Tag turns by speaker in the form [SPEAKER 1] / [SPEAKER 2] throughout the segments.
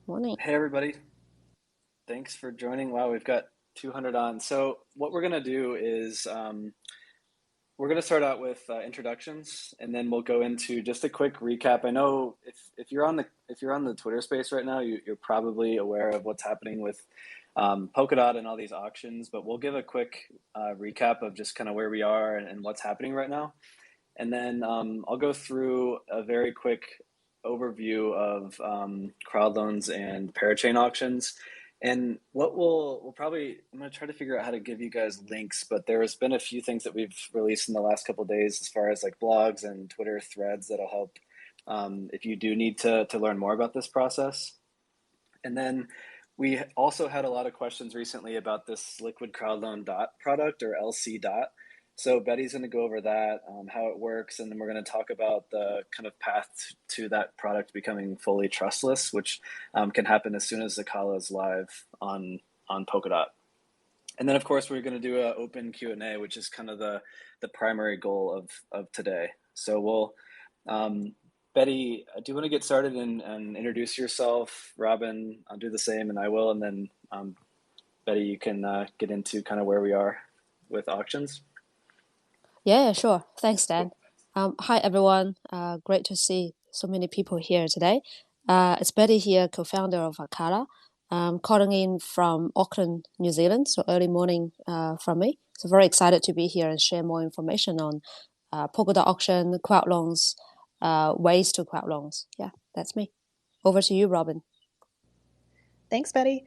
[SPEAKER 1] Morning.
[SPEAKER 2] Hey everybody, thanks for joining. Wow, we've got 200 on. So what we're gonna do is we're gonna start out with introductions, and then we'll go into just a quick recap. I know if you're on the Twitter space right now, you're probably aware of what's happening with Polkadot and all these auctions, but we'll give a quick recap of just kind of where we are and what's happening right now, and then I'll go through a very quick overview of crowd loans and parachain auctions. And what we'll probably, I'm going to try to figure out how to give you guys links, but there's been a few things that we've released in the last couple of days as far as like blogs and Twitter threads that'll help if you do need to learn more about this process. And then we also had a lot of questions recently about this liquid crowd loan dot product, or LC dot. So Betty's going to go over that, how it works, and then we're going to talk about the kind of path to that product becoming fully trustless, which can happen as soon as Acala is live on Polkadot. And then, of course, we're going to do an open Q&A, which is kind of the primary goal of today. So Betty, do you want to get started and introduce yourself? Robin, I'll do the same, and I will. And then, Betty, you can get into kind of where we are with auctions.
[SPEAKER 1] Yeah, sure. Thanks, Dan. Hi, everyone. Great to see so many people here today. It's Betty here, co-founder of Acala. Calling in from Auckland, New Zealand. So early morning from me. So very excited to be here and share more information on Polkadot auction, crowd loans, ways to crowd loans. Yeah, that's me. Over to you, Robin.
[SPEAKER 3] Thanks, Betty.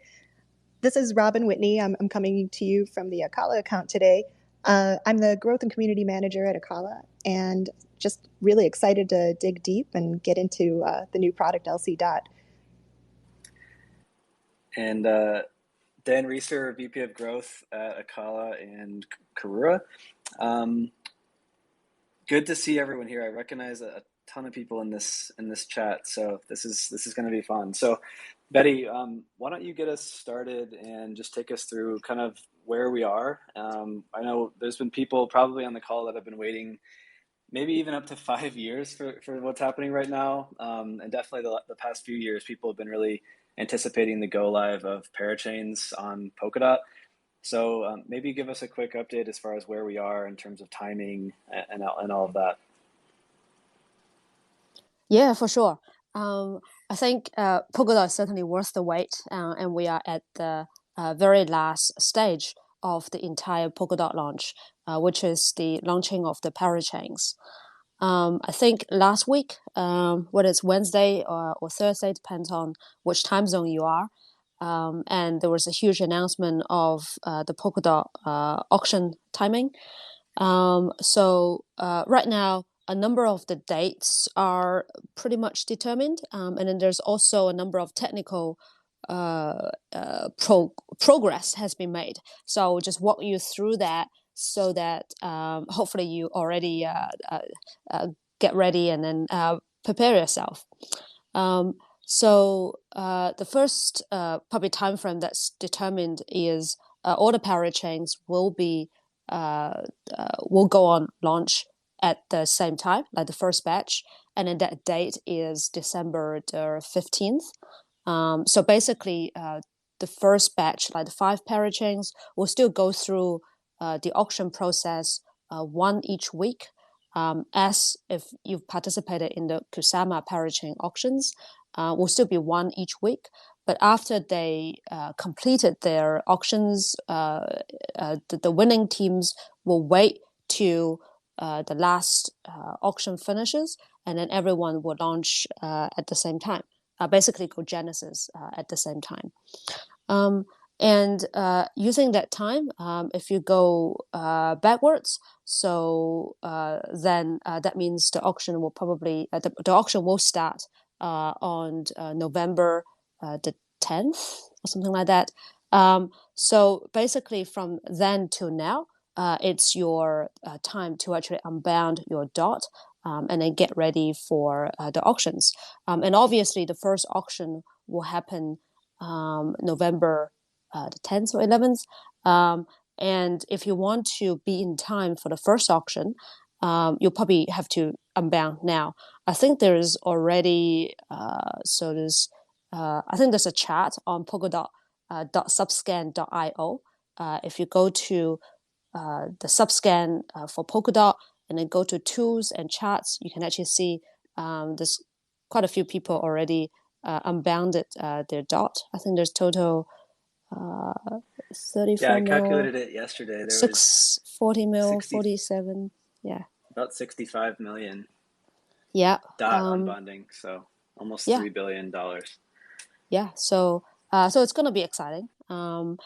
[SPEAKER 3] This is Robin Whitney. I'm coming to you from the Akala account today. I'm the growth and community manager at Acala, and just really excited to dig deep and get into the new product LCDOT.
[SPEAKER 2] And Dan Reeser, VP of Growth at Acala and Karura. Good to see everyone here. I recognize a ton of people in this chat, so this is going to be fun. So, Betty, why don't you get us started and just take us through kind of where we are? I know there's been people probably on the call that have been waiting maybe even up to 5 years for what's happening right now. And definitely the past few years, people have been really anticipating the go live of parachains on Polkadot. So maybe give us a quick update as far as where we are in terms of timing and all of that.
[SPEAKER 1] Yeah, for sure. I think Polkadot is certainly worth the wait, and we are at the very last stage of the entire Polkadot launch, which is the launching of the parachains. I think last week, whether it's Wednesday or Thursday, depends on which time zone you are. And there was a huge announcement of the Polkadot auction timing. So right now, a number of the dates are pretty much determined, and then there's also a number of technical progress has been made. So I'll just walk you through that so that hopefully you already get ready and then prepare yourself. So the first probably time frame that's determined is all the parachains will go on launch at the same time, like the first batch, and then that date is December the 15th. So basically, the first batch, like the 5 parachains, will still go through the auction process one each week, as if you've participated in the Kusama parachain auctions, will still be one each week. But after they completed their auctions, the winning teams will wait till the last auction finishes, and then everyone will launch at the same time. Basically, go Genesis at the same time. And using that time, if you go backwards, so then that means the auction will probably the auction will start on November the 10th or something like that. So basically, from then till now, it's your time to actually unbound your dot and then get ready for the auctions. And obviously, the first auction will happen November the 10th or 11th. And if you want to be in time for the first auction, you'll probably have to unbound now. I think there's already there's I think there's a chat on polkadot.subscan.io. If you go to the subscan for Polkadot and then go to tools and chats, you can actually see there's quite a few people already unbounded their dot. I think there's total 34
[SPEAKER 2] I
[SPEAKER 1] mil,
[SPEAKER 2] calculated it yesterday. There was
[SPEAKER 1] 640 mil,
[SPEAKER 2] 60,
[SPEAKER 1] 47. Yeah.
[SPEAKER 2] about 65 million
[SPEAKER 1] Yeah.
[SPEAKER 2] dot unbonding, so almost
[SPEAKER 1] Yeah.
[SPEAKER 2] $3 billion.
[SPEAKER 1] Yeah. So it's going to be exciting. And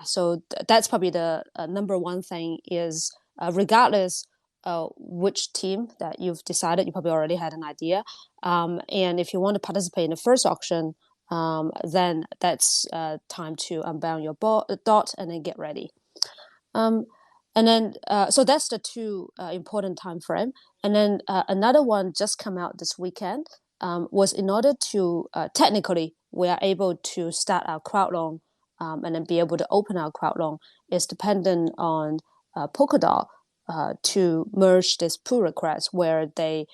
[SPEAKER 1] so that's probably the number one thing is regardless which team that you've decided, you probably already had an idea. And if you want to participate in the first auction, then that's time to unbound your dot and then get ready. And then so that's the two important time frame. And then another one just come out this weekend was in order to technically we are able to start our crowd loan and then be able to open our crowd loan is dependent on Polkadot to merge this pull request where they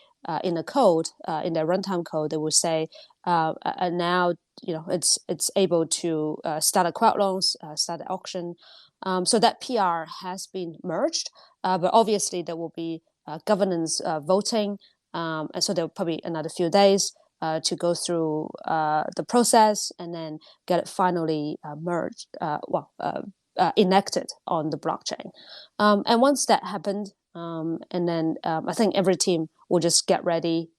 [SPEAKER 1] in the code in their runtime code they will say now it's able to start a crowd loans, start an auction. So that PR has been merged, but obviously there will be governance voting, and so there will probably another few days to go through the process and then get it finally merged, enacted on the blockchain. And once that happened, and then I think every team will just get ready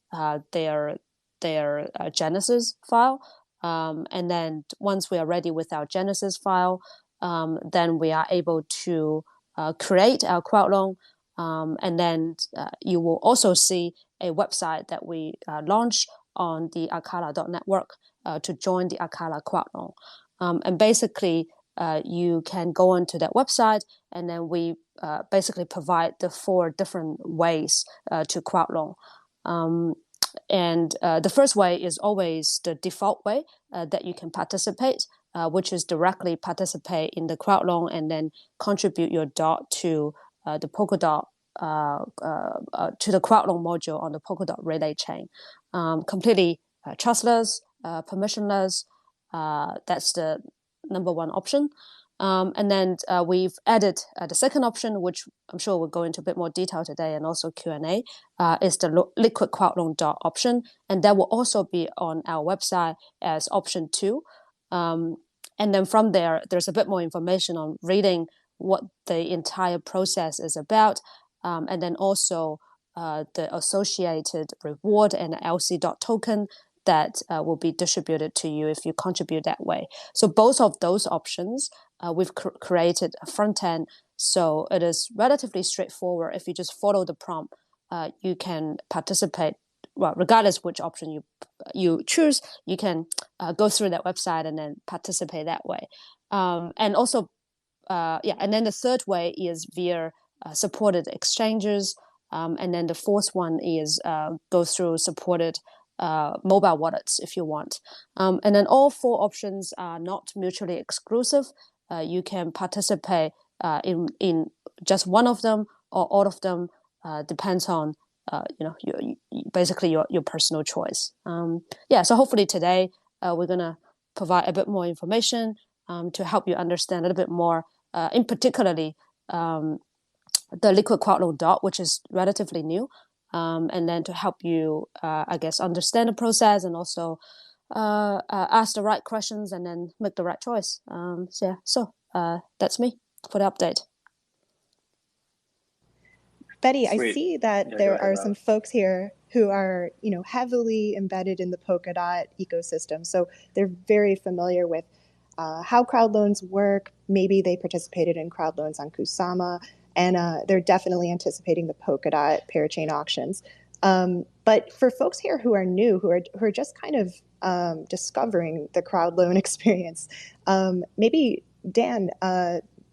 [SPEAKER 1] their Genesis file. And then once we are ready with our Genesis file, then we are able to create our crowd loan. And then you will also see a website that we launched on the Acala.network to join the Akala crowd loan. And basically, you can go onto that website, and then we basically provide the 4 different ways to crowd loan. And the first way is always the default way that you can participate, which is directly participate in the crowd loan and then contribute your dot to the Polkadot to the crowd loan module on the Polkadot relay chain. Completely trustless, permissionless. That's the number one option. And then we've added the second option, which I'm sure we'll go into a bit more detail today and also Q&A, is the liquid crowd loan dot option. And that will also be on our website as option 2. And then from there, there's a bit more information on reading what the entire process is about. And then also the associated reward and LCDOT token that will be distributed to you if you contribute that way. So both of those options, we've created a front end. So it is relatively straightforward. If you just follow the prompt, you can participate. Well, regardless which option you choose, you can go through that website and then participate that way. And also, and then the third way is via supported exchanges. And then the fourth one is go through supported mobile wallets if you want. And then all 4 options are not mutually exclusive. You can participate in just one of them or all of them. Depends on basically your personal choice. So hopefully today we're gonna provide a bit more information to help you understand a little bit more, in particularly the liquid crowd loan dot, which is relatively new, and then to help you, I guess, understand the process and also ask the right questions and then make the right choice. So that's me for the update.
[SPEAKER 3] Betty,
[SPEAKER 2] Sweet.
[SPEAKER 3] I see that
[SPEAKER 2] Yeah,
[SPEAKER 3] there
[SPEAKER 2] ahead,
[SPEAKER 3] are
[SPEAKER 2] Rob.
[SPEAKER 3] some folks here who are, heavily embedded in the Polkadot ecosystem. So they're very familiar with how crowd loans work. Maybe they participated in crowd loans on Kusama, and they're definitely anticipating the Polkadot parachain auctions. But for folks here who are new, who are just kind of discovering the crowd loan experience, maybe Dan,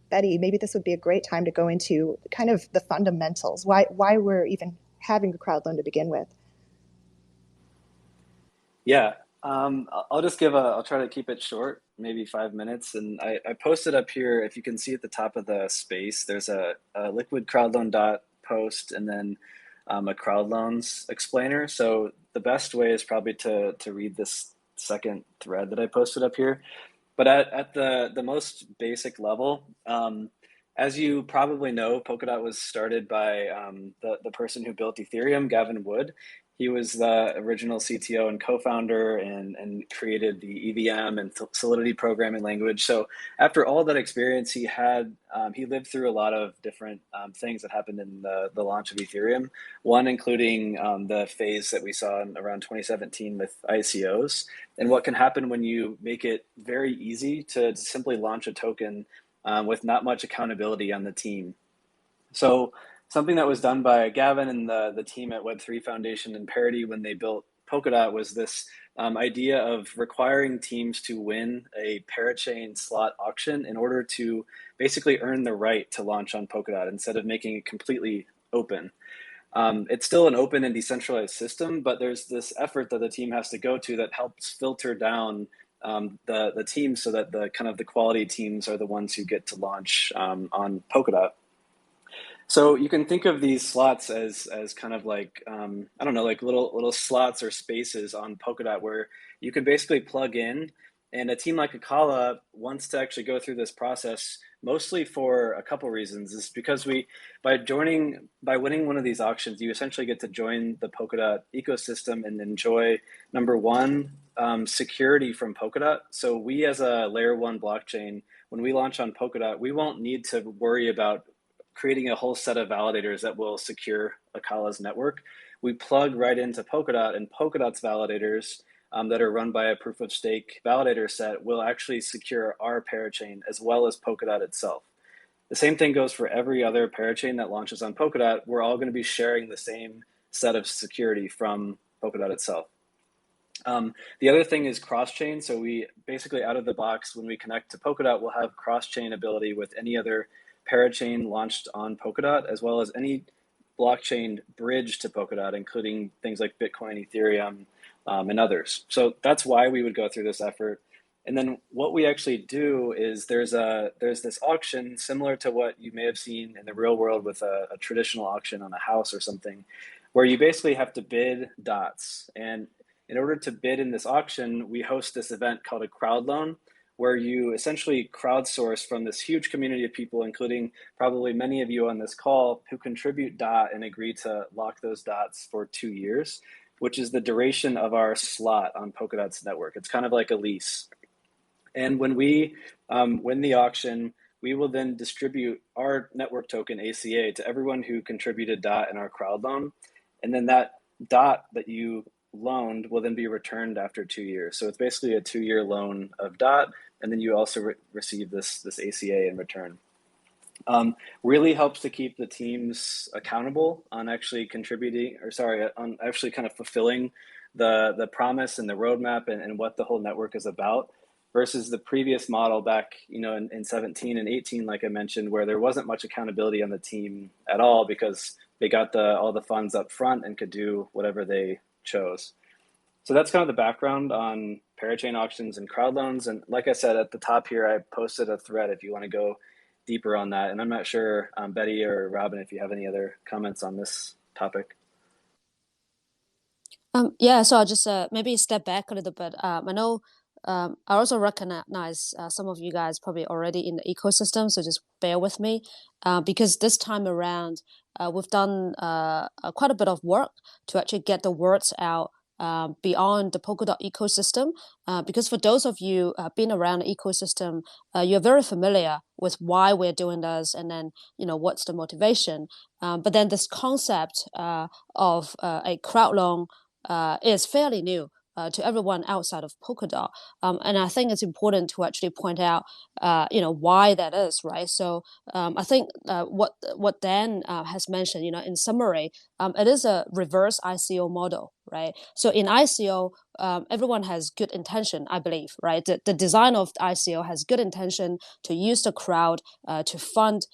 [SPEAKER 3] Betty, maybe this would be a great time to go into kind of the fundamentals, why we're even having a crowd loan to begin with.
[SPEAKER 2] Yeah, I'll just I'll try to keep it short, maybe 5 minutes. And I posted up here, if you can see at the top of the space, there's a liquid crowd loan dot post and then a crowd loans explainer. So the best way is probably to read this second thread that I posted up here. But at the most basic level, as you probably know, Polkadot was started by the person who built Ethereum, Gavin Wood. He was the original CTO and co-founder and created the EVM and Solidity programming language. So after all that experience, he lived through a lot of different things that happened in the launch of Ethereum. One including the phase that we saw in around 2017 with ICOs, and what can happen when you make it very easy to simply launch a token with not much accountability on the team. So something that was done by Gavin and the team at Web3 Foundation and Parity when they built Polkadot was this idea of requiring teams to win a parachain slot auction in order to basically earn the right to launch on Polkadot instead of making it completely open. It's still an open and decentralized system, but there's this effort that the team has to go to that helps filter down the teams so that the quality teams are the ones who get to launch on Polkadot. So you can think of these slots as kind of like I don't know, like little slots or spaces on Polkadot where you can basically plug in, and a team like Akala wants to actually go through this process mostly for a couple reasons. Is because by winning one of these auctions, you essentially get to join the Polkadot ecosystem and enjoy, number one, security from Polkadot. So we as a layer one blockchain, when we launch on Polkadot, we won't need to worry about creating a whole set of validators that will secure Akala's network. We plug right into Polkadot, and Polkadot's validators that are run by a proof of stake validator set will actually secure our parachain as well as Polkadot itself. The same thing goes for every other parachain that launches on Polkadot. We're all going to be sharing the same set of security from Polkadot itself. The other thing is cross-chain. So we basically, out of the box, when we connect to Polkadot, we'll have cross-chain ability with any other parachain launched on Polkadot, as well as any blockchain bridge to Polkadot, including things like Bitcoin, Ethereum, and others. So that's why we would go through this effort. And then what we actually do is there's this auction similar to what you may have seen in the real world with a traditional auction on a house or something, where you basically have to bid dots. And in order to bid in this auction, we host this event called a Crowdloan, where you essentially crowdsource from this huge community of people, including probably many of you on this call, who contribute DOT and agree to lock those dots for 2 years, which is the duration of our slot on Polkadot's network. It's kind of like a lease. And when we win the auction, we will then distribute our network token, ACA, to everyone who contributed DOT in our crowd loan. And then that DOT that you loaned will then be returned after 2 years. So it's basically a 2-year loan of DOT, and then you also receive this ACA in return. Really helps to keep the teams accountable on actually on actually kind of fulfilling the promise and the roadmap and what the whole network is about, versus the previous model back, in 17 and 18, like I mentioned, where there wasn't much accountability on the team at all because they got all the funds up front and could do whatever they chose. So that's kind of the background on parachain auctions and crowd loans. And like I said, at the top here, I posted a thread if you want to go deeper on that. And I'm not sure, Betty or Robin, if you have any other comments on this topic.
[SPEAKER 1] Yeah, so I'll just maybe step back a little bit. I know I also recognize some of you guys probably already in the ecosystem, so just bear with me because this time around we've done quite a bit of work to actually get the words out beyond the Polkadot ecosystem. Because for those of you been around the ecosystem, you're very familiar with why we're doing this, and then what's the motivation. But then this concept of a crowd loan is fairly new to everyone outside of Polkadot. And I think it's important to actually point out, why that is, right? So I think what Dan has mentioned, in summary, it is a reverse ICO model, right? So in ICO, everyone has good intention, I believe, right? The design of the ICO has good intention to use the crowd to fund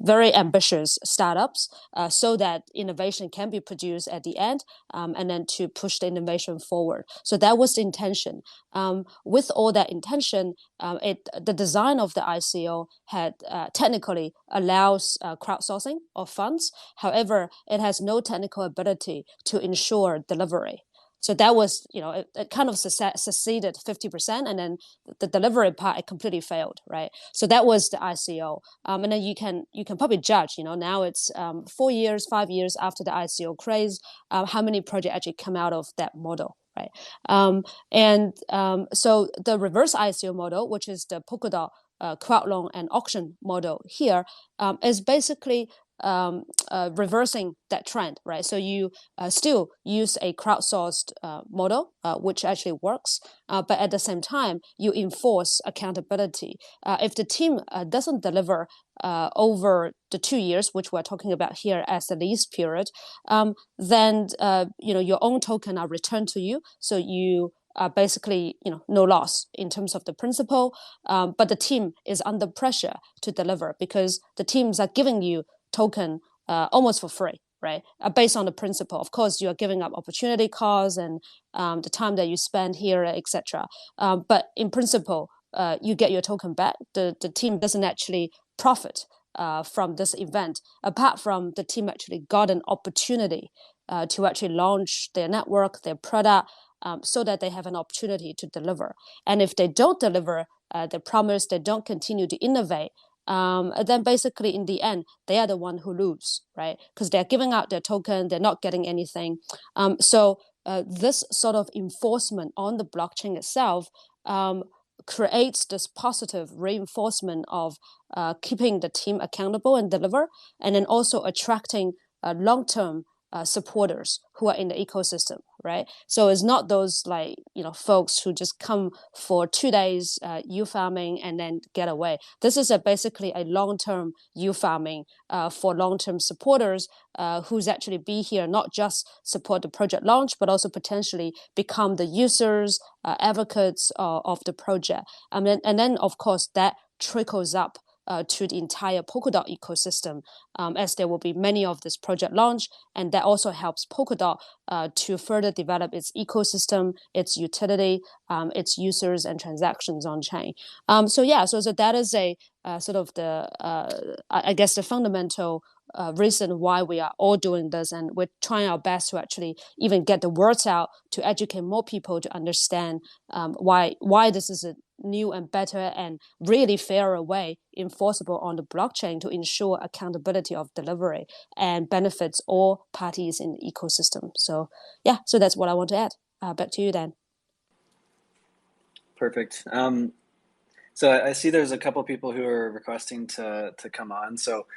[SPEAKER 1] very ambitious startups so that innovation can be produced at the end, and then to push the innovation forward. So that was the intention. With all that intention, the design of the ICO had technically allows crowdsourcing of funds. However, it has no technical ability to ensure delivery. So that was, it kind of succeeded 50%, and then the delivery part, it completely failed, right? So that was the ICO. And then you can probably judge, now it's 4 years, 5 years after the ICO craze, how many projects actually come out of that model, right? So the reverse ICO model, which is the Polkadot Crowdloan and auction model here, is basically reversing that trend, right? So you still use a crowdsourced model, which actually works, but at the same time, you enforce accountability. If the team doesn't deliver over the 2 years, which we're talking about here as the lease period, then your own token are returned to you. So you basically, no loss in terms of the principal, but the team is under pressure to deliver because the teams are giving you token almost for free, right? Based on the principle. Of course, you are giving up opportunity costs and the time that you spend here, etc. But in principle, you get your token back. The team doesn't actually profit from this event, apart from the team actually got an opportunity to actually launch their network, their product, so that they have an opportunity to deliver. And if they don't deliver the promise, they don't continue to innovate, then basically in the end, they are the one who lose, right? Because they're giving out their token, they're not getting anything. So this sort of enforcement on the blockchain itself creates this positive reinforcement of keeping the team accountable and deliver, and then also attracting long-term supporters who are in the ecosystem, right? So it's not those folks who just come for 2 days yield farming and then get away. This is basically a long-term yield farming for long-term supporters who's actually be here, not just support the project launch, but also potentially become the users, advocates of the project. And then of course that trickles up to the entire Polkadot ecosystem, as there will be many of this project launch, and that also helps Polkadot to further develop its ecosystem, its utility, its users and transactions on chain. So that is a sort of the I guess the fundamental reason why we are all doing this, and we're trying our best to actually even get the words out to educate more people to understand why this is a new and better and really fairer way enforceable on the blockchain to ensure accountability of delivery and benefits all parties in the ecosystem. So that's what I want to add. Back to you, Dan.
[SPEAKER 2] Perfect. So I see there's a couple people who are requesting to come on. So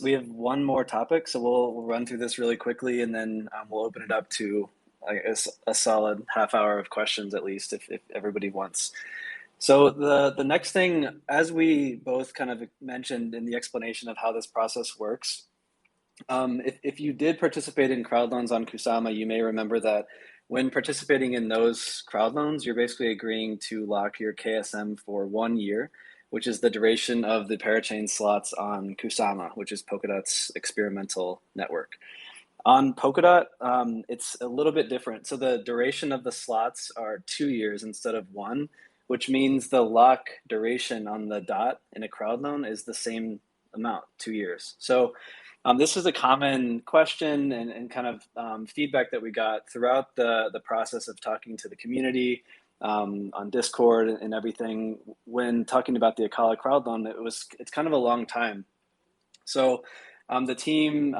[SPEAKER 2] we have one more topic, so we'll run through this really quickly, and then we'll open it up to, I guess, a solid half hour of questions at least, if everybody wants. So the next thing, as we both kind of mentioned in the explanation of how this process works, if you did participate in crowd loans on Kusama, you may remember that when participating in those crowd loans, you're basically agreeing to lock your KSM for 1 year, which is the duration of the parachain slots on Kusama, which is Polkadot's experimental network. On Polkadot, it's a little bit different. So the duration of the slots are 2 years instead of 1, which means the lock duration on the DOT in a crowd loan is the same amount, 2 years. So this is a common question and kind of feedback that we got throughout the process of talking to the community on Discord and everything. When talking about the Acala crowd loan, it's kind of a long time. So the team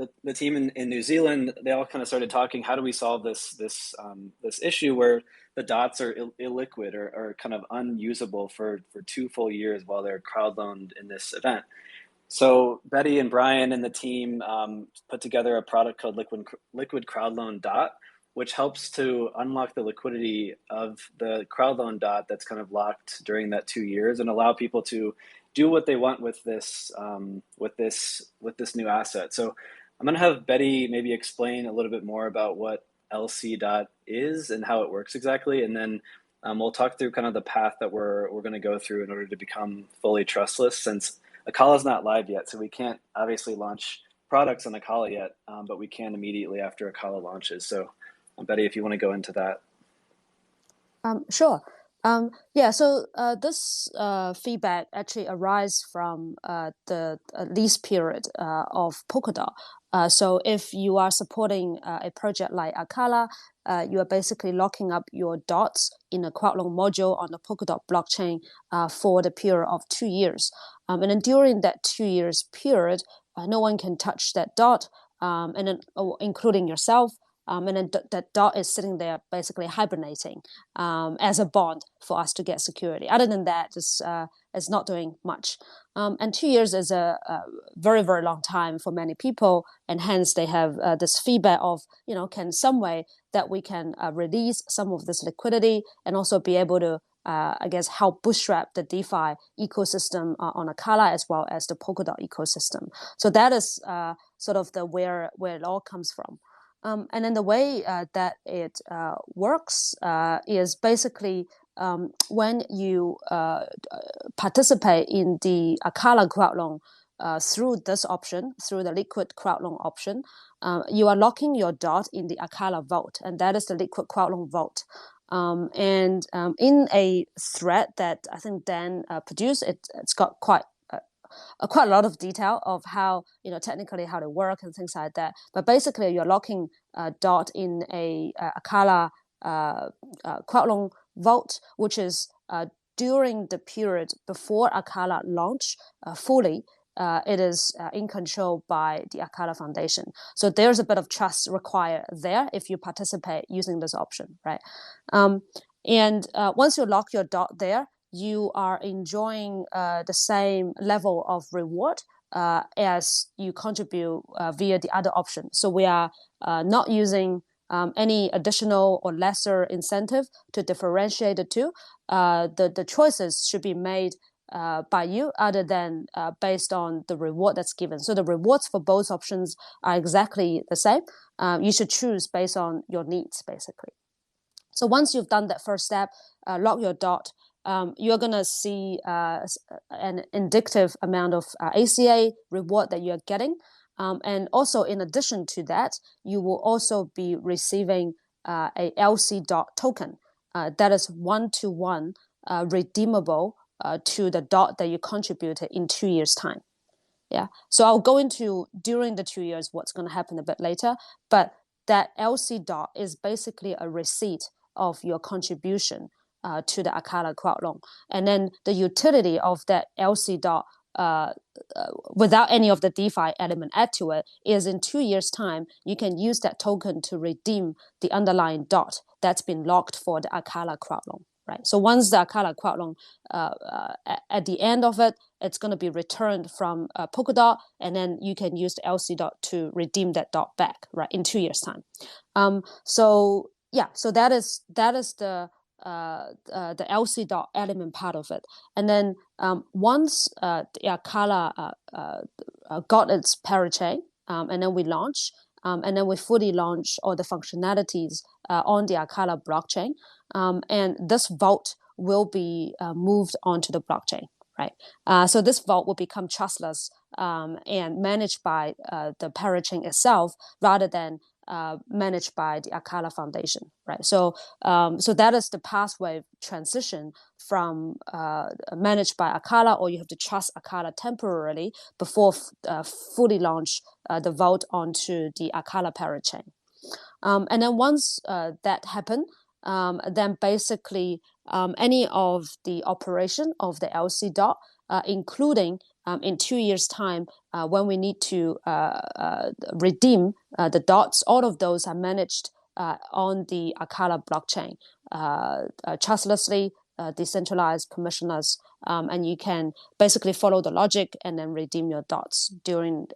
[SPEAKER 2] in New Zealand, they all kind of started talking, how do we solve this issue where the dots are illiquid or kind of unusable for 2 full years while they're crowd loaned in this event? So Betty and Brian and the team put together a product called Liquid Crowd Loan DOT, which helps to unlock the liquidity of the crowd loan DOT that's kind of locked during that 2 years and allow people to do what they want with this new asset. So I'm going to have Betty maybe explain a little bit more about what LCDOT is and how it works exactly, and then we'll talk through kind of the path that we're going to go through in order to become fully trustless, since Akala is not live yet, so we can't obviously launch products on Akala yet, but we can immediately after Akala launches. So Betty, if you want to go into that.
[SPEAKER 1] Sure. Yeah, so this feedback actually arises from the lease period of Polkadot. So if you are supporting a project like Acala, you are basically locking up your dots in a Crowdloan module on the Polkadot blockchain for the period of 2 years. And then during that 2 years period, no one can touch that dot, and then including yourself. And then that dot is sitting there basically hibernating as a bond for us to get security. Other than that, it's not doing much. And 2 years is a very, very long time for many people. And hence they have this feedback of, can some way that we can release some of this liquidity and also be able to, I guess, help bootstrap the DeFi ecosystem on Akala as well as the Polkadot ecosystem. So that is sort of the where it all comes from. And then the way that it works is basically when you participate in the Akala crowdloan through this option, through the liquid crowdloan option, you are locking your dot in the Akala vault, and that is the liquid crowdloan vault. And in a thread that I think Dan produced, it's got quite a lot of detail of how, technically how they work and things like that. But basically, you're locking dot in a Akala crowdloan vault, which is during the period before Akala launch fully. It is in control by the Akala Foundation. So there's a bit of trust required there if you participate using this option, right? And once you lock your dot there, you are enjoying the same level of reward as you contribute via the other option. So we are not using any additional or lesser incentive to differentiate the two. The choices should be made by you other than based on the reward that's given. So the rewards for both options are exactly the same. You should choose based on your needs, basically. So once you've done that first step, lock your dot, you're going to see an indicative amount of ACA reward that you're getting. And also, in addition to that, you will also be receiving a LCDOT token that is one-to-one redeemable to the dot that you contributed in 2 years' time. Yeah. So I'll go into during the 2 years what's going to happen a bit later. But that LCDOT is basically a receipt of your contribution to the Akala crowdloan. And then the utility of that LCDOT without any of the DeFi element add to it is in 2 years' time, you can use that token to redeem the underlying dot that's been locked for the Akala crowdloan. Right. So once the Akala crowdloan, at the end of it, it's going to be returned from Polkadot, and then you can use the LCDOT to redeem that dot back, right, in 2 years' time. So that is the LCDOT element part of it, and then once the Akala got its parachain, and then we launch. And then we fully launch all the functionalities on the Akala blockchain. And this vault will be moved onto the blockchain, right? So this vault will become trustless and managed by the parachain itself rather than managed by the Akala Foundation, right? So that is the pathway transition from managed by Akala, or you have to trust Akala temporarily before fully launch the vault onto the Akala parachain. And then once that happened, then basically any of the operation of the LCDOT, including in 2 years' time, when we need to redeem the dots, all of those are managed on the Akala blockchain, trustlessly, decentralized, permissionless, and you can basically follow the logic and then redeem your dots during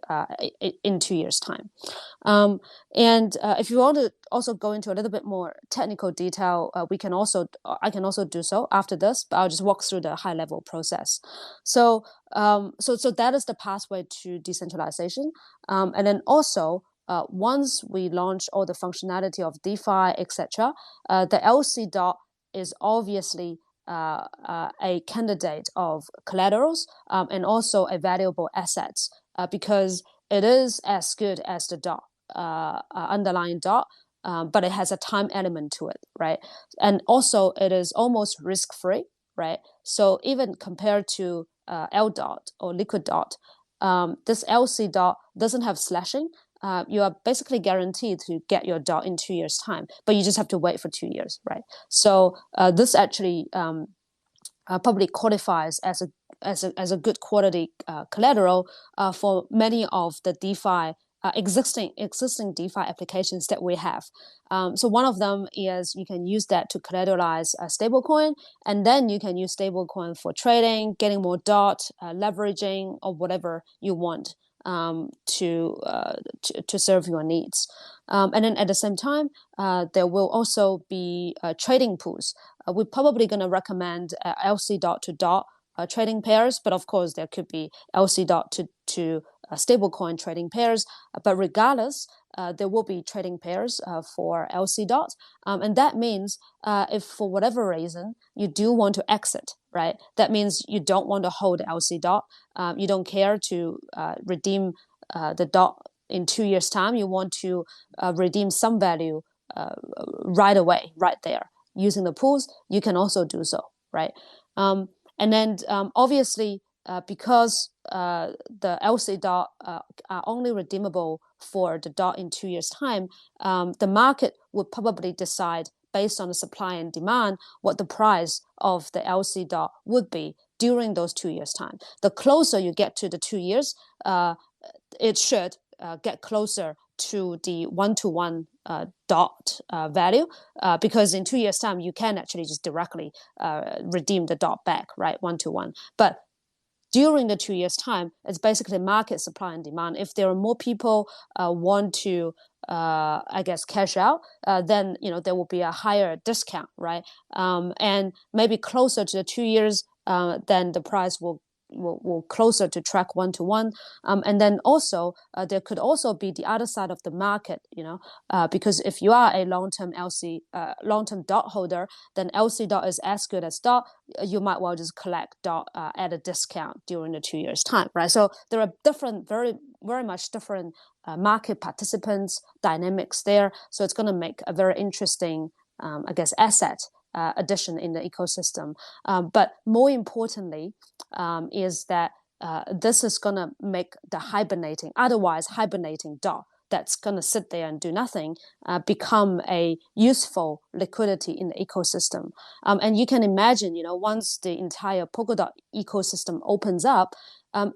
[SPEAKER 1] in 2 years' time. And if you want to also go into a little bit more technical detail, I can also do so after this, but I'll just walk through the high level process. So that is the pathway to decentralization. And then also, once we launch all the functionality of DeFi, etc., the LCDOT is obviously a candidate of collaterals and also a valuable assets because it is as good as the dot, underlying dot. but it has a time element to it, right? And also it is almost risk-free, right? So even compared to LDOT or liquid dot, this LC dot doesn't have slashing. You are basically guaranteed to get your dot in 2 years' time, but you just have to wait for 2 years, right? So this actually probably qualifies as a good quality collateral for many of the DeFi existing DeFi applications that we have. So one of them is you can use that to collateralize a stablecoin, and then you can use stablecoin for trading, getting more dot, leveraging, or whatever you want to serve your needs. And then at the same time, there will also be trading pools. We're probably going to recommend LC dot to dot trading pairs, but of course there could be LC dot to stablecoin trading pairs. But regardless, there will be trading pairs for LC dot, and that means if for whatever reason you do want to exit, right? That means you don't want to hold LC dot. You don't care to redeem the dot in 2 years' time. You want to redeem some value right away, right there, using the pools. You can also do so, right? And then obviously, because the LC dot are only redeemable for the dot in 2 years' time, the market would probably decide based on the supply and demand what the price of the LC dot would be during those 2 years' time. The closer you get to the 2 years, it should get closer to the one-to-one dot value, because in 2 years' time you can actually just directly redeem the dot back, right, one-to-one. But during the 2 years' time, it's basically market supply and demand. If there are more people want to, I guess, cash out, then there will be a higher discount, right? And maybe closer to the 2 years, then the price will closer to track one-to-one. And then also there could also be the other side of the market, because if you are a long-term dot holder, then LC dot is as good as dot. You might well just collect dot at a discount during the 2 years' time, right? So there are different, very, very much different market participants dynamics there. So it's going to make a very interesting, I guess, asset addition in the ecosystem. But more importantly, is that this is going to make the otherwise hibernating dot that's going to sit there and do nothing become a useful liquidity in the ecosystem. And you can imagine, once the entire Polkadot ecosystem opens up,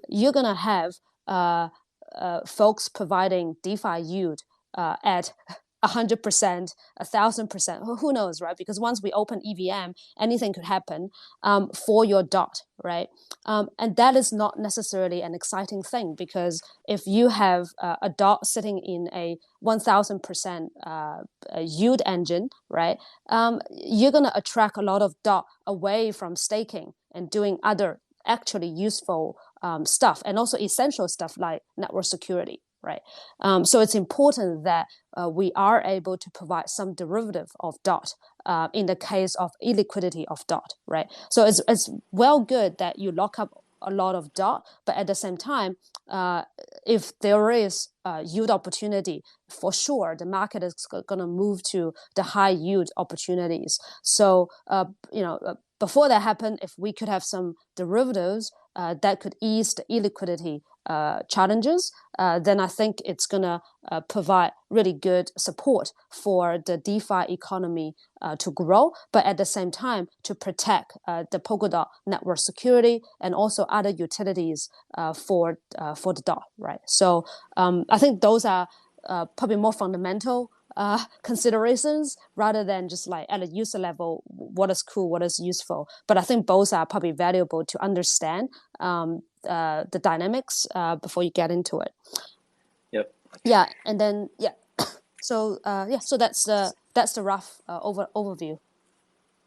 [SPEAKER 1] you're going to have folks providing DeFi yield at 100%, 1,000%, who knows, right? Because once we open EVM, anything could happen for your dot, right? And that is not necessarily an exciting thing, because if you have a dot sitting in a 1,000% yield engine, right, you're going to attract a lot of dot away from staking and doing other actually useful stuff, and also essential stuff like network security, right? So it's important that we are able to provide some derivative of dot in the case of illiquidity of dot, right? So it's well good that you lock up a lot of dot, but at the same time, if there is yield opportunity, for sure the market is going to move to the high yield opportunities. So before that happened, if we could have some derivatives that could ease the illiquidity challenges, then I think it's going to provide really good support for the DeFi economy to grow, but at the same time to protect the Polkadot network security and also other utilities for the dot, right? So I think those are probably more fundamental considerations rather than just like at a user level, what is cool, what is useful. But I think both are probably valuable to understand the dynamics before you get into it.
[SPEAKER 2] Yep.
[SPEAKER 1] Yeah, and then so so that's the rough overview.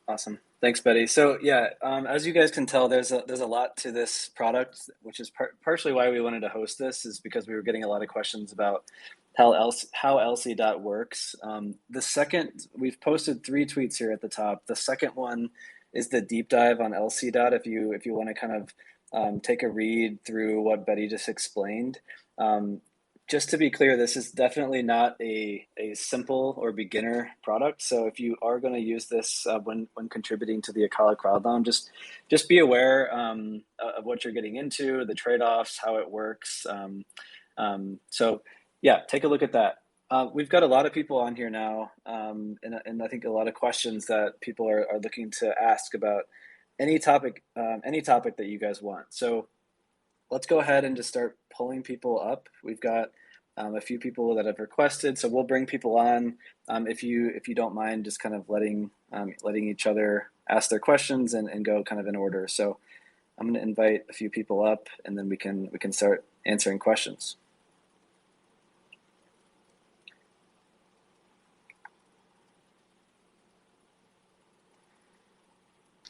[SPEAKER 2] Awesome. Thanks, Betty. So yeah, as you guys can tell, there's a lot to this product, which is partially why we wanted to host this, is because we were getting a lot of questions about how LC.dot works. The second, we've posted 3 tweets here at the top. The second one is the deep dive on LC.dot. If you want to kind of take a read through what Betty just explained. just to be clear, this is definitely not a simple or beginner product. So if you are going to use this when contributing to the Acala Crowdloan, just be aware of what you're getting into, the trade-offs, how it works. So yeah, take a look at that. We've got a lot of people on here now, and I think a lot of questions that people are looking to ask about any topic that you guys want. So let's go ahead and just start pulling people up. We've got a few people that have requested, so we'll bring people on. If you don't mind, just kind of letting each other ask their questions and go kind of in order. So I'm going to invite a few people up, and then we can start answering questions.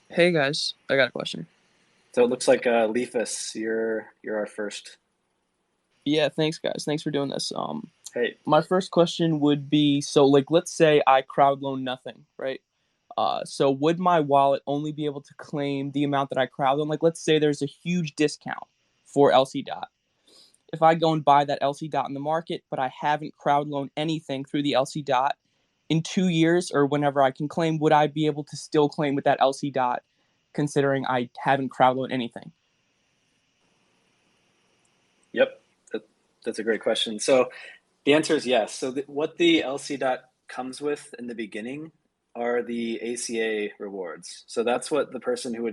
[SPEAKER 4] Hey guys, I got a question.
[SPEAKER 2] So it looks like Leafus, you're our first.
[SPEAKER 4] Yeah, thanks guys. Thanks for doing this.
[SPEAKER 2] Hey,
[SPEAKER 4] my first question would be, so like let's say I crowd loan nothing, right? So would my wallet only be able to claim the amount that I crowd loan? Like let's say there's a huge discount for LCDOT. If I go and buy that LCDOT in the market, but I haven't crowd loaned anything through the LCDOT in 2 years or whenever I can claim, would I be able to still claim with that LCDOT considering I haven't crowd loaned anything?
[SPEAKER 2] yep, that's a great question. So the answer is yes. So what the LCDOT comes with in the beginning are the ACA rewards. So that's what the person who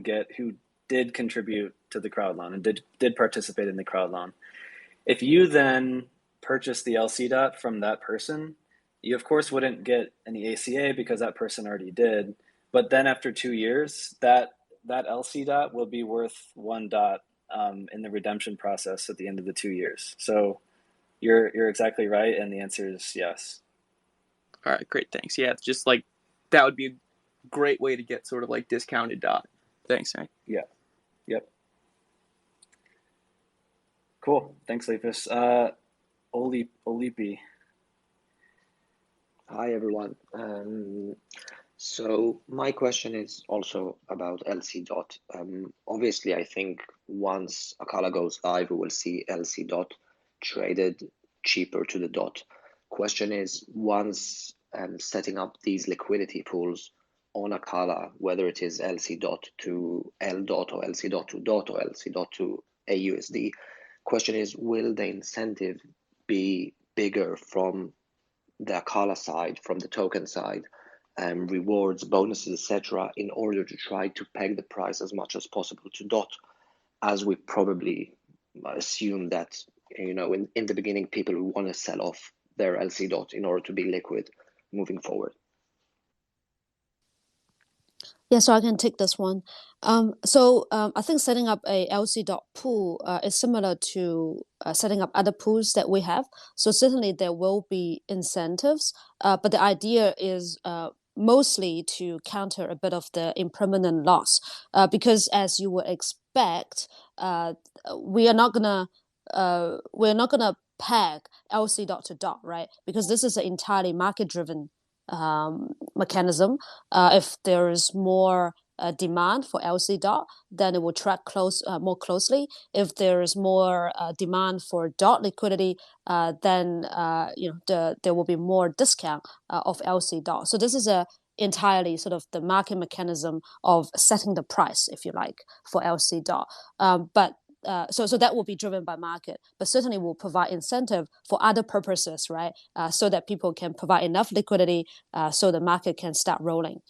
[SPEAKER 2] did contribute to the crowd loan and did participate in the crowd loan. If you then purchase the LCDOT from that person, you of course wouldn't get any ACA because that person already did. But then after 2 years, that LCDOT will be worth 1 dot in the redemption process at the end of the 2 years. So you're exactly right, and the answer is yes.
[SPEAKER 4] All right, great, thanks. Yeah, it's just like that would be a great way to get sort of like discounted dot. Thanks, man.
[SPEAKER 2] Yeah. Yep. Cool. Thanks, Leifus. Olipi.
[SPEAKER 5] Hi, everyone. So my question is also about LCDOT. Obviously, I think once Akala goes live, we will see LCDOT traded cheaper to the dot. Question is, once setting up these liquidity pools on Akala, whether it is LCDOT to LDOT or LCDOT to dot or LCDOT to AUSD, question is, will the incentive be bigger from the Akala side, from the token side, rewards, bonuses, etc., in order to try to peg the price as much as possible to dot, as we probably assume that, you know, in the beginning, people who want to sell off their LC dot in order to be liquid moving forward.
[SPEAKER 1] Yeah, so I can take this one. I think setting up a LC.dot pool is similar to setting up other pools that we have. So certainly there will be incentives, but the idea is mostly to counter a bit of the impermanent loss, because as you would expect, we are not gonna peg LC dot to dot, right? Because this is an entirely market driven mechanism. If there is more demand for LC dot, then it will track more closely. If there is more demand for dot liquidity, then there will be more discount of LC dot. So this is a entirely sort of the market mechanism of setting the price, if you like, for LC dot. So that will be driven by market, but certainly will provide incentive for other purposes, right? So that people can provide enough liquidity so the market can start rolling.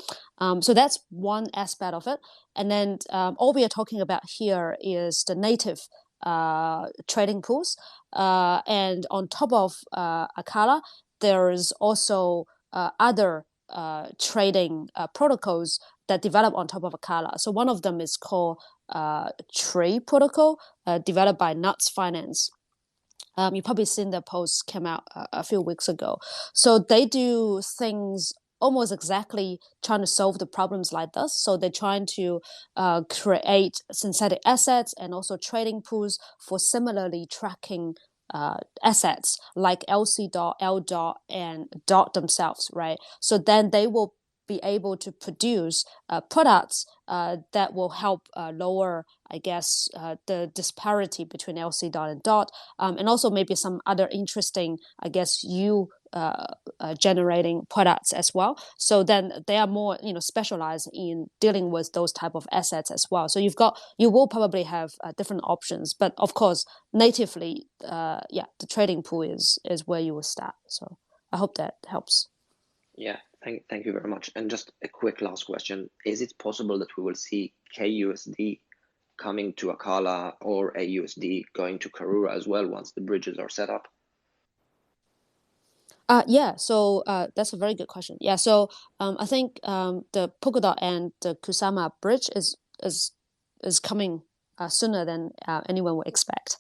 [SPEAKER 1] So that's one aspect of it. And then all we are talking about here is the native trading pools. And on top of Akala, there is also other trading protocols that develop on top of Akala. So one of them is called Trade Protocol, developed by Nuts Finance. You've probably seen their posts came out a few weeks ago. So they do things almost exactly trying to solve the problems like this. So they're trying to create synthetic assets and also trading pools for similarly tracking assets like LC dot, L dot, and dot themselves, right? So then they will be able to produce products that will help lower, I guess, the disparity between LCDOT and DOT, and also maybe some other interesting, I guess, generating products as well. So then they are more, specialized in dealing with those type of assets as well. So you will probably have different options, but of course, natively, the trading pool is where you will start. So I hope that helps.
[SPEAKER 5] Yeah, thank you very much. And just a quick last question. Is it possible that we will see KUSD coming to Akala or AUSD going to Karura as well once the bridges are set up?
[SPEAKER 1] So that's a very good question. Yeah, so I think the Polkadot and the Kusama bridge is coming sooner than anyone would expect.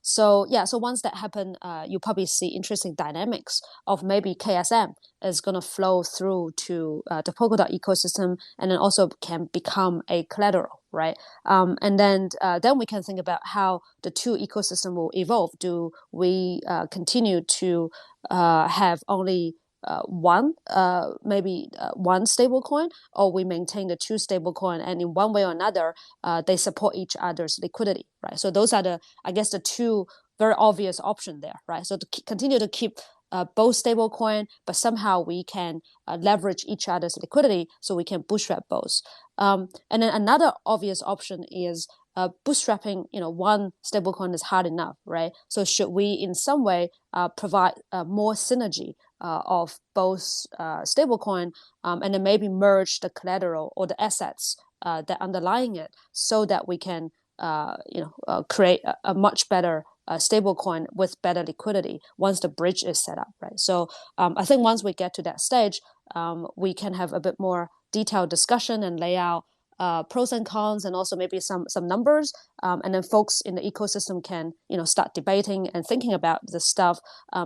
[SPEAKER 1] So once that happens, you probably see interesting dynamics of maybe KSM is going to flow through to the Polkadot ecosystem, and then also can become a collateral, right? And then we can think about how the two ecosystem will evolve. Do we continue to have only one stable coin, or we maintain the two stable coin, and in one way or another they support each other's liquidity, right? So those are the two very obvious options there, right? So to continue to keep both stable coin, but somehow we can leverage each other's liquidity, so we can bootstrap both. And then another obvious option is bootstrapping. One stablecoin is hard enough, right? So should we in some way provide more synergy of both stablecoin, and then maybe merge the collateral or the assets that underlying it, so that we can create a much better stablecoin with better liquidity once the bridge is set up, right? So I think once we get to that stage, we can have a bit more detailed discussion and lay out pros and cons, and also maybe some numbers, and then folks in the ecosystem can start debating and thinking about this stuff,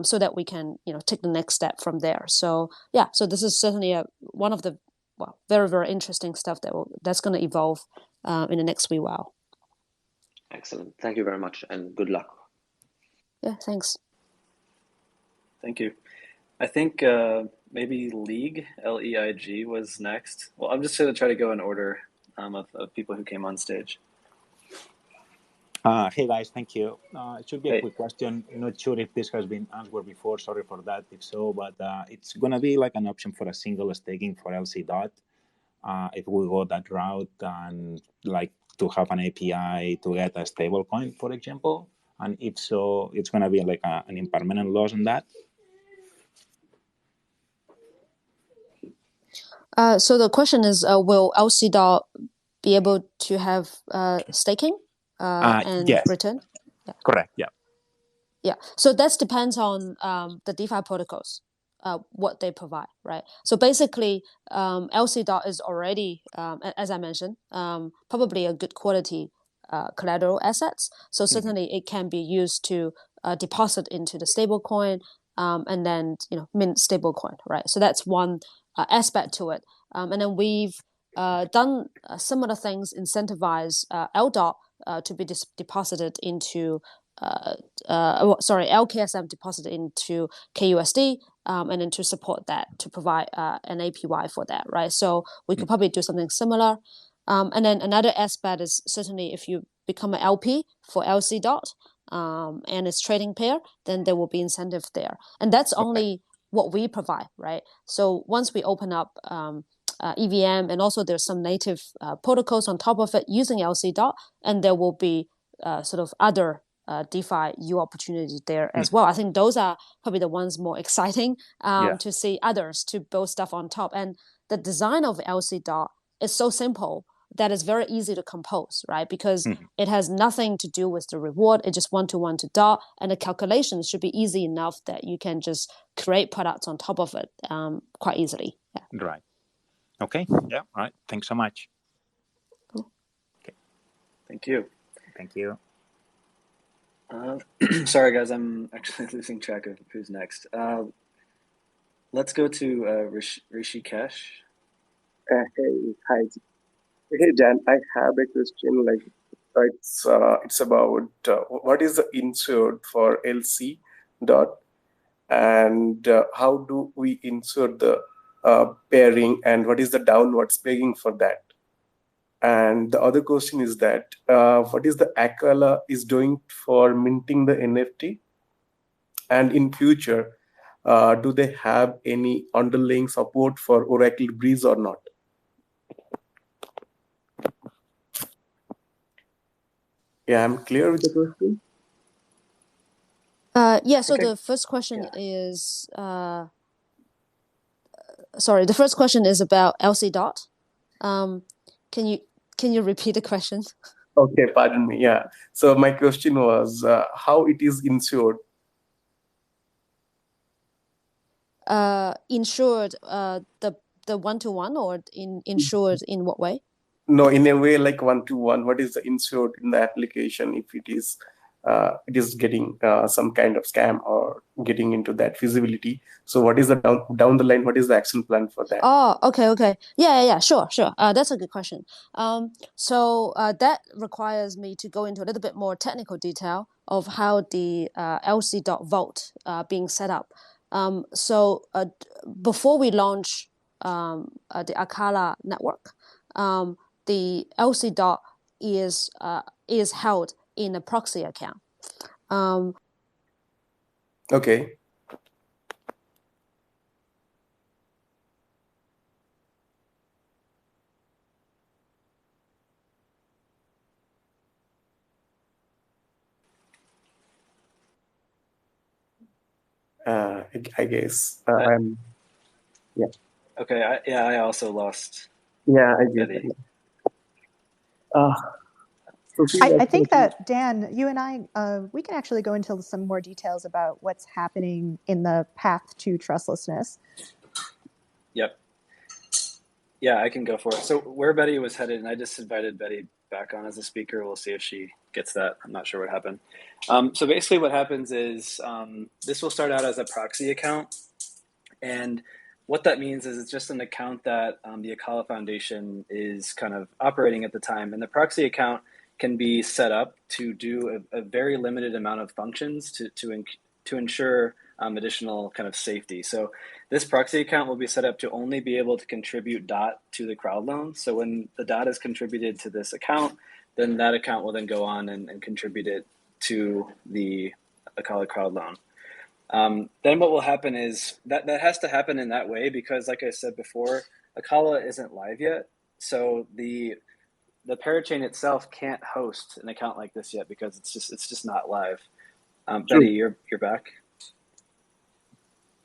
[SPEAKER 1] so that we can take the next step from there. So this is certainly one of the very, very interesting stuff that's going to evolve in the next wee while.
[SPEAKER 5] Excellent. Thank you very much, and good luck.
[SPEAKER 1] Yeah, thanks.
[SPEAKER 2] Thank you. I think maybe League, Leig, was next. Well, I'm just going to try to go in order of people who came on stage.
[SPEAKER 6] Hey guys, thank you. It should be a quick question. Not sure if this has been answered before. Sorry for that if so, but it's going to be like an option for a single staking for LCDOT. If we go that route, and like to have an API to get a stable coin, for example, and if so, it's going to be like an impermanent loss on that.
[SPEAKER 1] So the question is, will LCDOT be able to have staking and
[SPEAKER 6] yes.
[SPEAKER 1] return?
[SPEAKER 6] Yeah. Correct. Yeah.
[SPEAKER 1] Yeah. So that depends on the DeFi protocols, what they provide, right? So basically, LCDOT is already, as I mentioned, probably a good quality collateral assets. So certainly it can be used to deposit into the stablecoin, and then mint stablecoin, right? So that's one aspect to it. And then we've done similar things, incentivize LDOT to be deposited into LKSM deposited into KUSD, and then to support that, to provide an APY for that, right? So we could probably do something similar. And then another aspect is certainly if you become an LP for LCDOT, and it's trading pair, then there will be incentive there. And that's only what we provide, right? So once we open up EVM, and also there's some native protocols on top of it using LCDOT, and there will be sort of other DeFi opportunities there as well. I think those are probably the ones more exciting to see others to build stuff on top. And the design of LCDOT is so simple that it's very easy to compose, right? Because it has nothing to do with the reward. It's just one-to-one to DOT, and the calculations should be easy enough that you can just create products on top of it quite easily. Yeah.
[SPEAKER 6] Right. Okay. Yeah. All right. Thanks so much.
[SPEAKER 1] Cool.
[SPEAKER 2] Okay. Thank you.
[SPEAKER 6] Thank you.
[SPEAKER 2] Sorry, guys. I'm actually losing track of who's next. Let's go to Rishikesh.
[SPEAKER 7] Hey, hi. Hey, Dan. I have a question. It's about what is the insert for LC dot, and how do we insert the pairing, and what is the downwards pegging for that? And the other question is that what is the Acala is doing for minting the NFT? And in future, do they have any underlying support for Oracle Breeze or not? Yeah, I'm clear with the question.
[SPEAKER 1] Yeah, so the first question is, sorry, the first question is about LCDOT. Can you repeat the question?
[SPEAKER 7] Okay, pardon me. Yeah. So my question was how it is insured.
[SPEAKER 1] Insured, the one-to-one, or insured in what way?
[SPEAKER 7] No, in a way like one-to-one. What is the insured in the application if it is getting some kind of scam or getting into that feasibility? So what is the down the line? What is the action plan for that?
[SPEAKER 1] Oh, okay. Yeah, sure. That's a good question. So that requires me to go into a little bit more technical detail of how the LC.Vault vote being set up. So before we launch the Akala network, the LC.Dot is held in a proxy account.
[SPEAKER 7] Okay. I guess I'm. Yeah.
[SPEAKER 2] Okay. I also lost.
[SPEAKER 7] Yeah, I did.
[SPEAKER 3] I think that, Dan, you and I, we can actually go into some more details about what's happening in the path to trustlessness.
[SPEAKER 2] Yep. Yeah, I can go for it. So where Betty was headed, and I just invited Betty back on as a speaker. We'll see if she gets that. I'm not sure what happened. So basically what happens is this will start out as a proxy account. And what that means is it's just an account that the Acala Foundation is kind of operating at the time. And the proxy account can be set up to do a very limited amount of functions to ensure additional kind of safety. So this proxy account will be set up to only be able to contribute DOT to the Crowdloan. So when the DOT is contributed to this account, then that account will then go on and contribute it to the Acala Crowdloan. Then what will happen is that has to happen in that way because, like I said before, Acala isn't live yet. So the parachain itself can't host an account like this yet because it's just not live. Betty, you're back.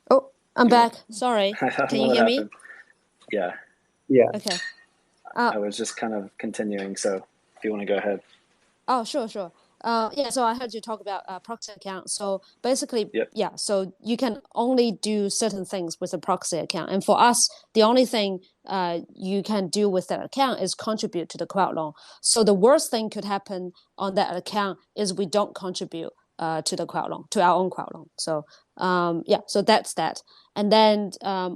[SPEAKER 1] Oh, I'm back. Sorry. Can you hear me?
[SPEAKER 2] Yeah.
[SPEAKER 1] Okay.
[SPEAKER 2] I was just kind of continuing. So if you want to go ahead.
[SPEAKER 1] Oh, sure. Yeah, so I heard you talk about proxy account. So basically,
[SPEAKER 2] Yep.
[SPEAKER 1] Yeah, so you can only do certain things with a proxy account. And for us, the only thing you can do with that account is contribute to the Crowdloan. So the worst thing could happen on that account is we don't contribute to the Crowdloan, to our own Crowdloan. So yeah, so that's that. And then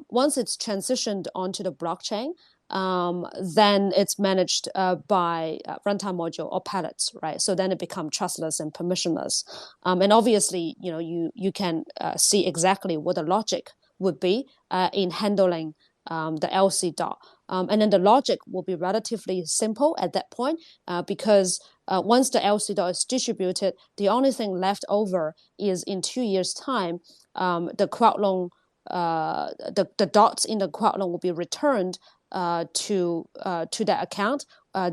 [SPEAKER 1] once it's transitioned onto the blockchain, then it's managed by runtime module or pallets, right? So then it becomes trustless and permissionless. And obviously, you can see exactly what the logic would be in handling the LC dot. And then the logic will be relatively simple at that point because once the LC dot is distributed, the only thing left over is in 2 years' time, the Crowdloan, the dots in the Crowdloan will be returned to that account,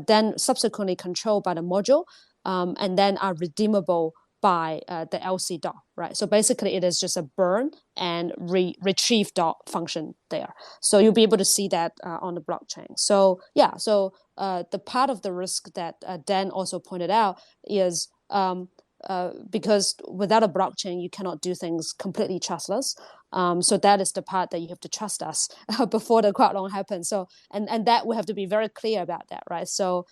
[SPEAKER 1] then subsequently controlled by the module, and then are redeemable by the LC dot, right? So basically, it is just a burn and retrieve dot function there. So you'll be able to see that on the blockchain. So yeah, so the part of the risk that Dan also pointed out is because without a blockchain, you cannot do things completely trustless. So that is the part that you have to trust us before the Crowdloan happens. So and that we have to be very clear about that, right? So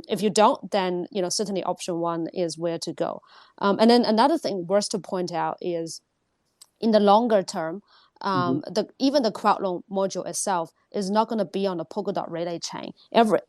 [SPEAKER 1] if you don't, then certainly option one is where to go. And then another thing worth to point out is in the longer term, even the Crowdloan module itself is not going to be on the Polkadot relay chain.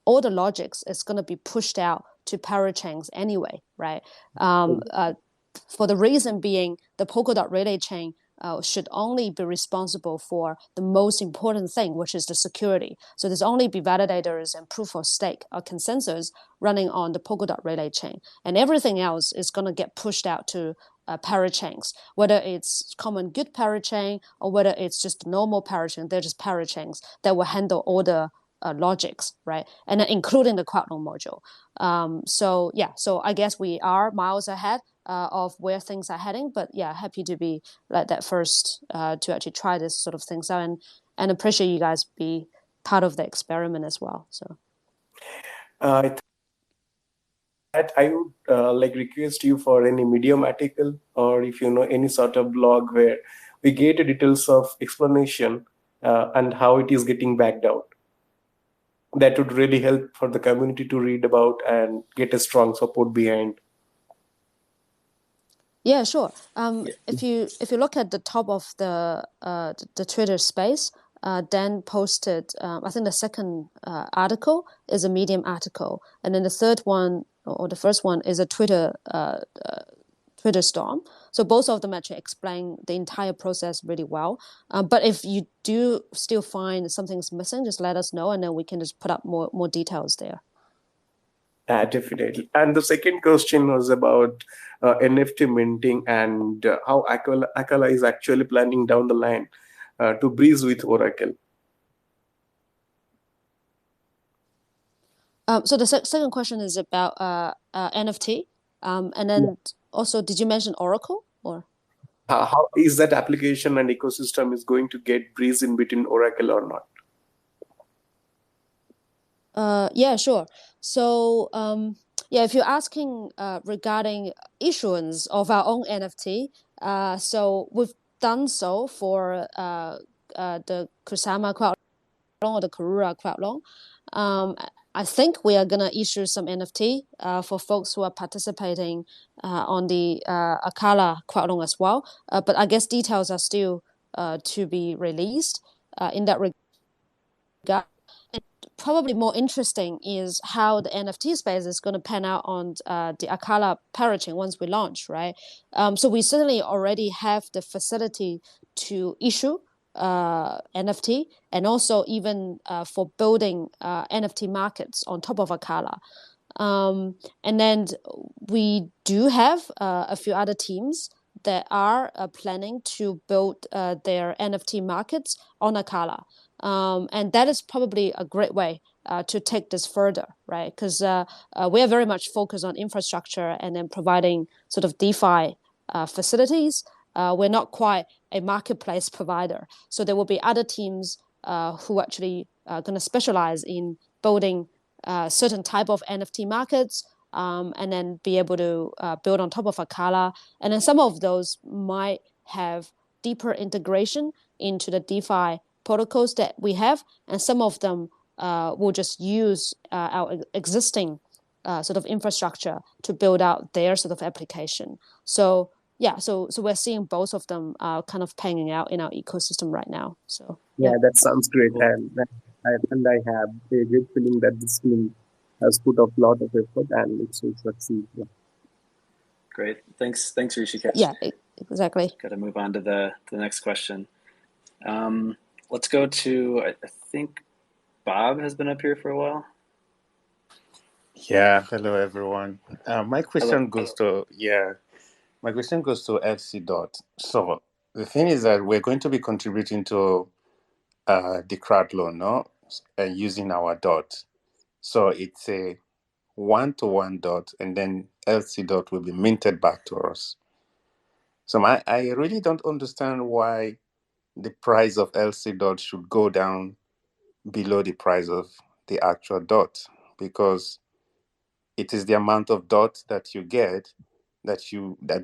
[SPEAKER 1] All the logics is going to be pushed out to parachains anyway, right? For the reason being, the Polkadot relay chain should only be responsible for the most important thing, which is the security. So there's only be validators and proof of stake or consensus running on the Polkadot relay chain, and everything else is going to get pushed out to parachains, whether it's common good parachain or whether it's just normal parachain. They're just parachains that will handle all the logics, right? And including the Crowdloan module. So I guess we are miles ahead of where things are heading, but yeah, happy to be like that first to actually try this sort of things out, and appreciate you guys be part of the experiment as well. So
[SPEAKER 7] I would like request you for any Medium article, or if you know any sort of blog where we get details of explanation and how it is getting backed out. That would really help for the community to read about and get a strong support behind.
[SPEAKER 1] Yeah, sure. If you look at the top of the Twitter space, Dan posted. I think the second article is a Medium article, and then the third one or the first one is a Twitter storm. So both of them actually explain the entire process really well. But if you do still find something's missing, just let us know, and then we can just put up more details there.
[SPEAKER 7] Definitely. And the second question was about NFT minting and how Akala is actually planning down the line to breeze with Oracle.
[SPEAKER 1] So the second question is about NFT. And then also, did you mention Oracle or?
[SPEAKER 7] How is that application and ecosystem is going to get breeze in between Oracle or not?
[SPEAKER 1] Yeah, sure. So, if you're asking regarding issuance of our own NFT, so we've done so for the Kusama Crowdloan or the Karura Crowdloan. I think we are gonna issue some NFT for folks who are participating on the Acala Crowdloan as well. But I guess details are still to be released in that regard. Probably more interesting is how the NFT space is going to pan out on the Akala parachain once we launch, right? So we certainly already have the facility to issue NFT, and also even for building NFT markets on top of Akala. And then we do have a few other teams that are planning to build their NFT markets on Akala. And that is probably a great way to take this further, right? Because we are very much focused on infrastructure and then providing sort of DeFi facilities. We're not quite a marketplace provider. So there will be other teams who actually are going to specialize in building certain type of NFT markets, and then be able to build on top of Akala. And then some of those might have deeper integration into the DeFi protocols that we have, and some of them will just use our existing sort of infrastructure to build out their sort of application. So we're seeing both of them kind of panning out in our ecosystem right now. So
[SPEAKER 7] yeah, that sounds great, and I have a great feeling that this team has put up a lot of effort and it will succeed. Yeah.
[SPEAKER 2] Great, thanks, Rishikesh.
[SPEAKER 1] Yeah, exactly.
[SPEAKER 2] Got to move on to the next question. Let's go to, I think Bob has been up here for a while.
[SPEAKER 8] Yeah, hello everyone. My question goes to LCDOT. So the thing is that we're going to be contributing to the Crowdloan, no? And using our dot. So it's a one-to-one dot, and then LCDOT will be minted back to us. So I really don't understand why the price of LCDOT should go down below the price of the actual dot, because it is the amount of dots that you get that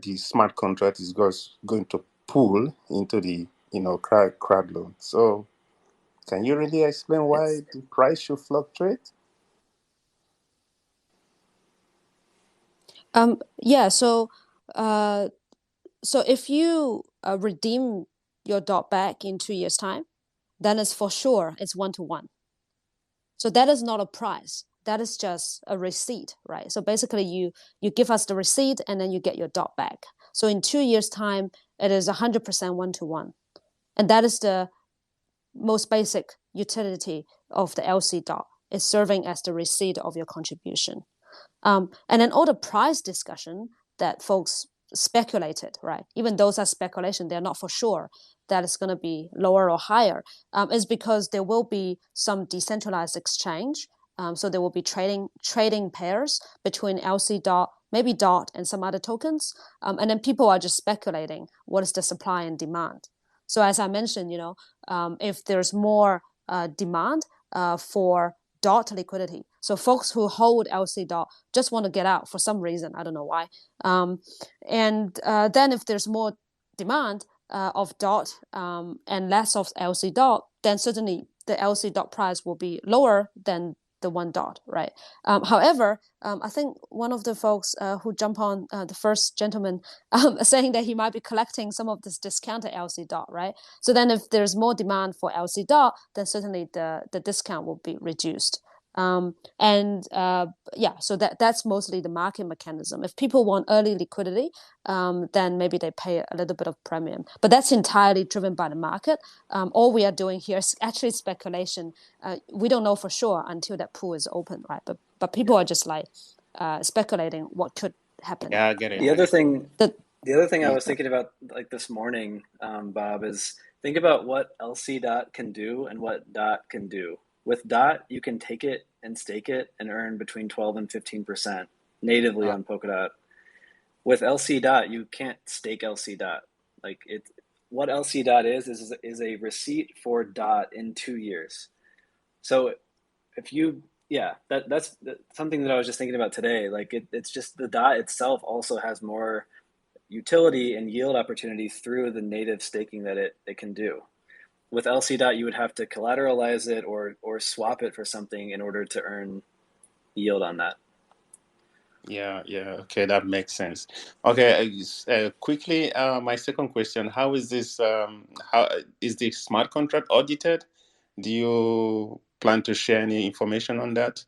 [SPEAKER 8] the smart contract is going to pull into the Crowdloan. So can you really explain why the price should fluctuate?
[SPEAKER 1] Yeah. So if you redeem your dot back in 2 years' time, then it's for sure it's 1-to-1. So that is not a price. That is just a receipt, right? So basically, you give us the receipt and then you get your dot back. So in 2 years' time, It is 100% one-to-one. And that is the most basic utility of the LCDOT, is serving as the receipt of your contribution. And then all the price discussion that folks speculated, right? Even those are speculation, they're not for sure that it's going to be lower or higher, is because there will be some decentralized exchange. So there will be trading pairs between LCDOT, maybe DOT, and some other tokens. And then people are just speculating what is the supply and demand. So as I mentioned, if there's more demand for DOT liquidity, so folks who hold LCDOT just want to get out for some reason, I don't know why. And then if there's more demand of DOT and less of LCDOT, then certainly the LCDOT price will be lower than the one DOT, right? However, I think one of the folks who jumped on, the first gentleman, saying that he might be collecting some of this discounted LCDOT, right? So then if there's more demand for LCDOT, then certainly the discount will be reduced. So that's mostly the market mechanism. If people want early liquidity, then maybe they pay a little bit of premium, but that's entirely driven by the market. All we are doing here is actually speculation. We don't know for sure until that pool is open, right? But people are just like speculating what could happen.
[SPEAKER 8] Yeah, I get it.
[SPEAKER 2] The other thing I was thinking about like this morning, Bob, is think about what LCDOT can do and what DOT can do. With DOT, you can take it and stake it and earn between 12 and 15% natively on Polkadot. With LCDOT, you can't stake LCDOT. Like what LCDOT is a receipt for DOT in 2 years. So if you, that's something that I was just thinking about today. Like it's just the DOT itself also has more utility and yield opportunity through the native staking that it can do. With LCDOT, you would have to collateralize it or swap it for something in order to earn yield on that.
[SPEAKER 8] Yeah. Okay, that makes sense. Okay, quickly, my second question: how is this? How is the smart contract audited? Do you plan to share any information on that?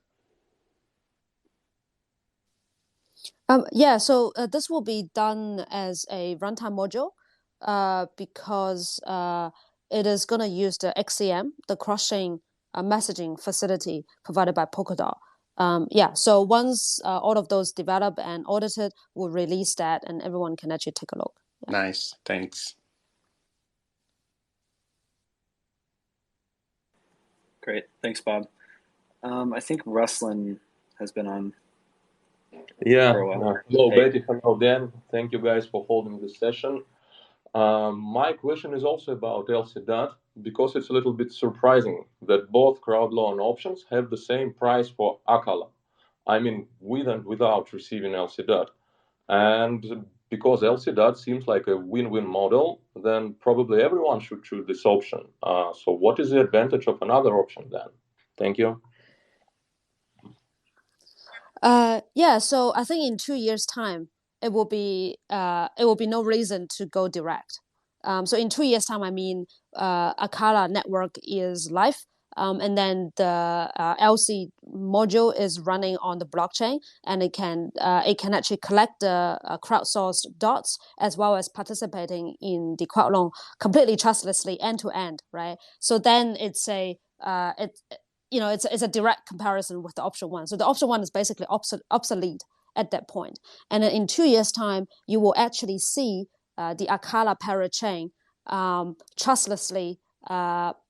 [SPEAKER 1] So this will be done as a runtime module because it is going to use the XCM, the cross-chain messaging facility provided by Polkadot. So once all of those developed and audited, we'll release that and everyone can actually take a look. Yeah.
[SPEAKER 8] Nice, thanks.
[SPEAKER 2] Great, thanks, Bob. I think Ruslan has been on.
[SPEAKER 9] Yeah. Hello, Betty. Hello, Dan. Thank you guys for holding this session. My question is also about LCDOT because it's a little bit surprising that both Crowdloan options have the same price for Akala. I mean, with and without receiving LCDOT. And because LCDOT seems like a win-win model, then probably everyone should choose this option. So what is the advantage of another option then? Thank you.
[SPEAKER 1] So I think in 2 years' time, it will be no reason to go direct. So in 2 years' time, I mean, Acala network is live, and then the LC module is running on the blockchain, and it can actually collect the crowdsourced dots as well as participating in the Crowdloan completely trustlessly end to end, right? So then it's a direct comparison with the option one. So the option one is basically obsolete at that point. And then in 2 years' time, you will actually see the Acala parachain trustlessly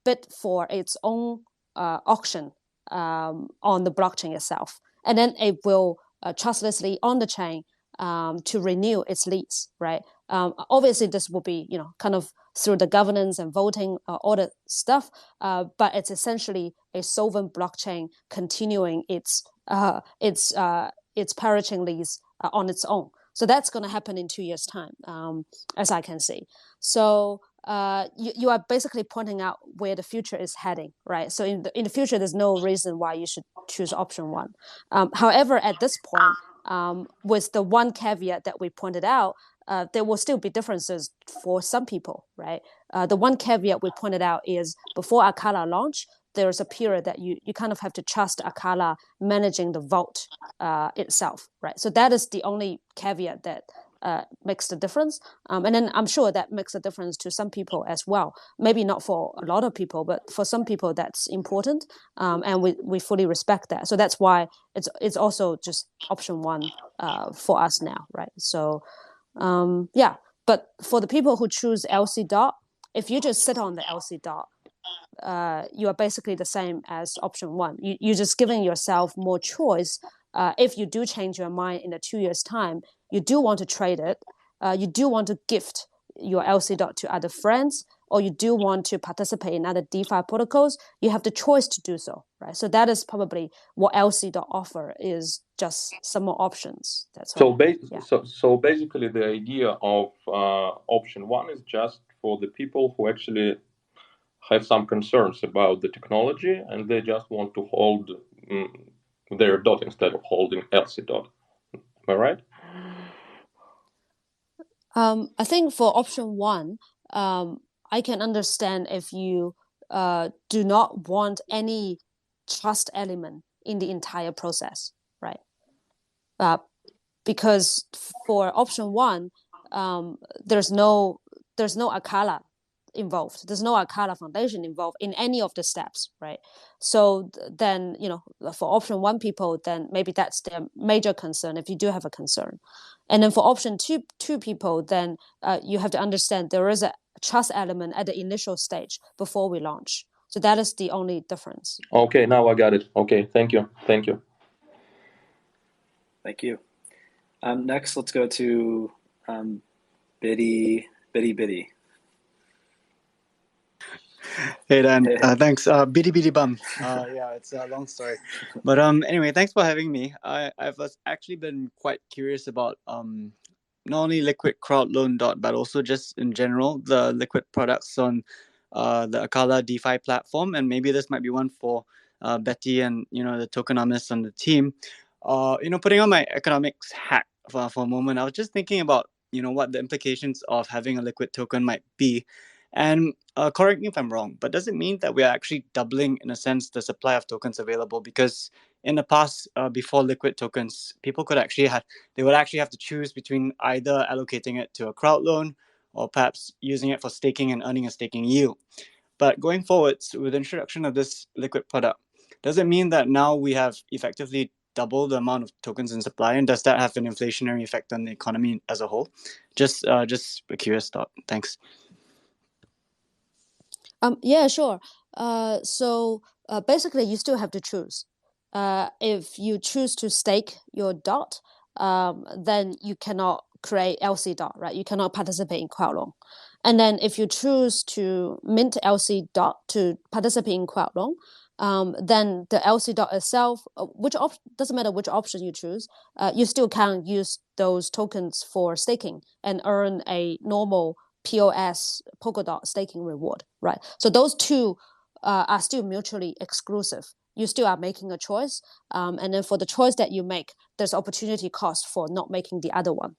[SPEAKER 1] bid for its own auction on the blockchain itself. And then it will trustlessly on the chain to renew its lease, right? Obviously, this will be, kind of through the governance and voting, all that stuff. But it's essentially a sovereign blockchain continuing its parachain lease on its own. So that's going to happen in 2 years' time, as I can see. So you are basically pointing out where the future is heading, right? So in the future, there's no reason why you should choose option one. However, at this point, with the one caveat that we pointed out, there will still be differences for some people, right? The one caveat we pointed out is before Akala launch, there's a period that you kind of have to trust Akala managing the vault itself, right? So that is the only caveat that makes the difference. And then I'm sure that makes a difference to some people as well. Maybe not for a lot of people, but for some people that's important. And we fully respect that. So that's why it's also just option one for us now, right? So yeah, but for the people who choose LCDOT, if you just sit on the LCDOT, you are basically the same as option one. You're just giving yourself more choice. If you do change your mind in 2 years' time, you do want to trade it, you do want to gift your LCDOT to other friends, or you do want to participate in other DeFi protocols, you have the choice to do so, right? So that is probably what LCDOT offer, is just some more options. That's all.
[SPEAKER 9] So basically the idea of option one is just for the people who actually have some concerns about the technology and they just want to hold their dot instead of holding LCDOT. Am I right?
[SPEAKER 1] I think for option one, I can understand if you do not want any trust element in the entire process, right? Because for option one, there's no Akala involved. There's no Akala foundation involved in any of the steps, right? So then, for option one people, then maybe that's their major concern if you do have a concern. And then for option two people, then you have to understand there is a trust element at the initial stage before we launch. So that is the only difference.
[SPEAKER 9] Okay, now I got it. Okay, thank you.
[SPEAKER 2] Thank you. Next, let's go to Biddy.
[SPEAKER 10] Hey Dan, thanks. Biddy Biddy Bum. Yeah, it's a long story, but anyway, thanks for having me. I've actually been quite curious about not only Liquid Crowdloan dot, but also just in general the Liquid products on the Akala DeFi platform, and maybe this might be one for Betty and the tokenomists on the team. Putting on my economics hat for a moment, I was just thinking about what the implications of having a liquid token might be. And correct me if I'm wrong, but does it mean that we are actually doubling, in a sense, the supply of tokens available? Because in the past, before liquid tokens, people would actually have to choose between either allocating it to a crowd loan or perhaps using it for staking and earning a staking yield. But going forwards, with the introduction of this liquid product, does it mean that now we have effectively double the amount of tokens in supply, and does that have an inflationary effect on the economy as a whole? Just a curious thought. Thanks.
[SPEAKER 1] Yeah, sure. So basically, you still have to choose. If you choose to stake your dot, then you cannot create LC dot, right? You cannot participate in Crowdloan. And then if you choose to mint LC dot to participate in Crowdloan, then the LC dot itself, doesn't matter which option you choose, you still can use those tokens for staking and earn a normal POS Polkadot staking reward, right? So those two are still mutually exclusive. You still are making a choice, and then for the choice that you make, there's opportunity cost for not making the other one.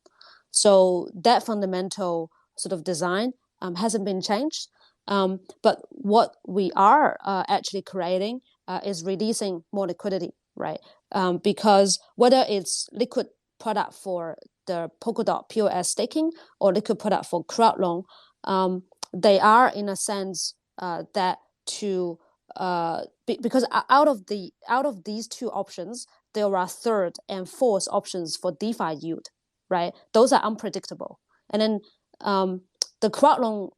[SPEAKER 1] So that fundamental sort of design hasn't been changed. But what we are actually creating is releasing more liquidity, right? Because whether it's liquid product for the Polkadot POS staking or liquid product for Crowdloan, they are in a sense that to because out of these two options, there are third and fourth options for DeFi yield, right? Those are unpredictable, and then the Crowdloan,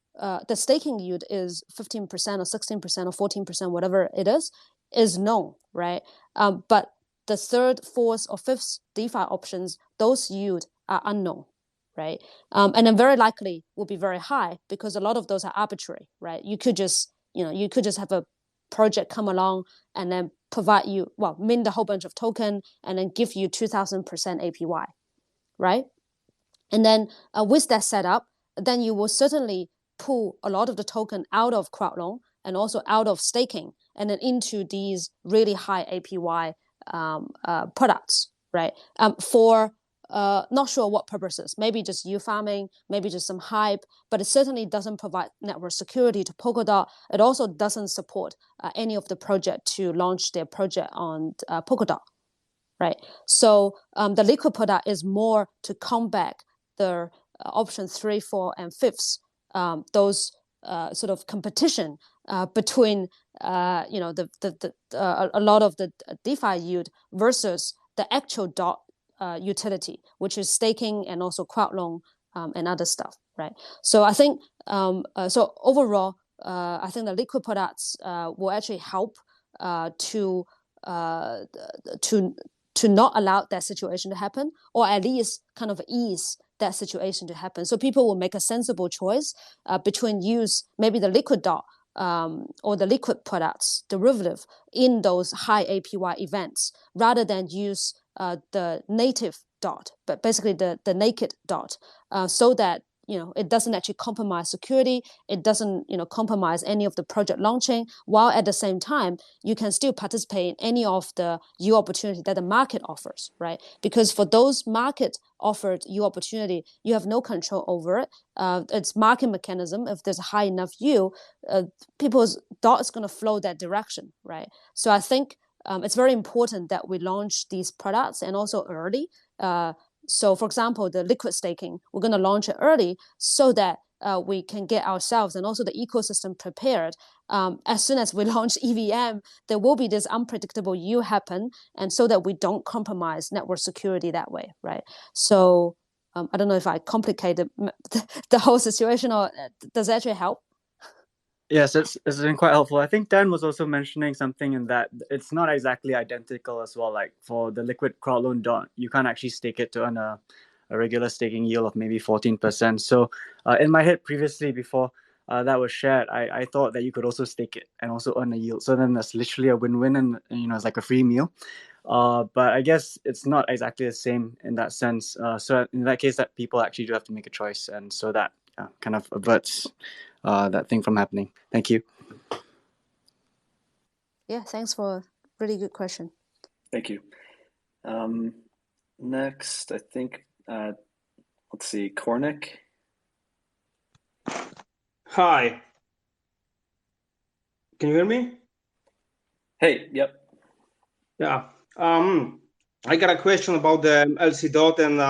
[SPEAKER 1] the staking yield is 15% or 16% or 14%, whatever it is known, right? But the third, fourth, or fifth DeFi options, those yield are unknown, right? And then very likely will be very high because a lot of those are arbitrary, right? You could just have a project come along and then provide you, mint a whole bunch of token and then give you 2,000% APY, right? And then with that setup, then you will certainly pull a lot of the token out of Crowdloan and also out of staking and then into these really high APY products, right? For not sure what purposes, maybe just yield farming, maybe just some hype, but it certainly doesn't provide network security to Polkadot. It also doesn't support any of the project to launch their project on Polkadot, right? So the liquid product is more to combat the option 3, 4, and 5th, those sort of competition between a lot of the DeFi yield versus the actual DOT utility, which is staking and also Crowdloan and other stuff, right? So I think so overall, I think the liquid products will actually help to not allow that situation to happen, or at least kind of ease that situation to happen. So people will make a sensible choice between use maybe the liquid DOT or the liquid products derivative in those high APY events, rather than use the native DOT, but basically the naked DOT, so that it doesn't actually compromise security. It doesn't compromise any of the project launching, while at the same time you can still participate in any of the yield opportunity that the market offers, right? Because for those market offered yield opportunity, you have no control over it. It's market mechanism. If there's a high enough yield, people's DOT is going to flow that direction, right? So I think it's very important that we launch these products, and also early. So, for example, the liquid staking, we're going to launch it early so that we can get ourselves and also the ecosystem prepared. As soon as we launch EVM, there will be this unpredictable yield happen, and so that we don't compromise network security that way, right? So I don't know if I complicated the whole situation, or does it actually help?
[SPEAKER 10] Yes, it's been quite helpful. I think Dan was also mentioning something in that it's not exactly identical as well. Like for the liquid Crowdloan DOT, you can't actually stake it to earn a regular staking yield of maybe 14%. So in my head previously, before that was shared, I thought that you could also stake it and also earn a yield. So then that's literally a win-win, and it's like a free meal. But I guess it's not exactly the same in that sense. So in that case, that people actually do have to make a choice, and so that kind of averts that thing from happening. Thank you.
[SPEAKER 1] Yeah, thanks for a really good question.
[SPEAKER 2] Thank you. Next, I think, let's see, Cornick.
[SPEAKER 11] Hi. Can you hear me?
[SPEAKER 2] Hey, yep.
[SPEAKER 11] Yeah. I got a question about the LCDOT and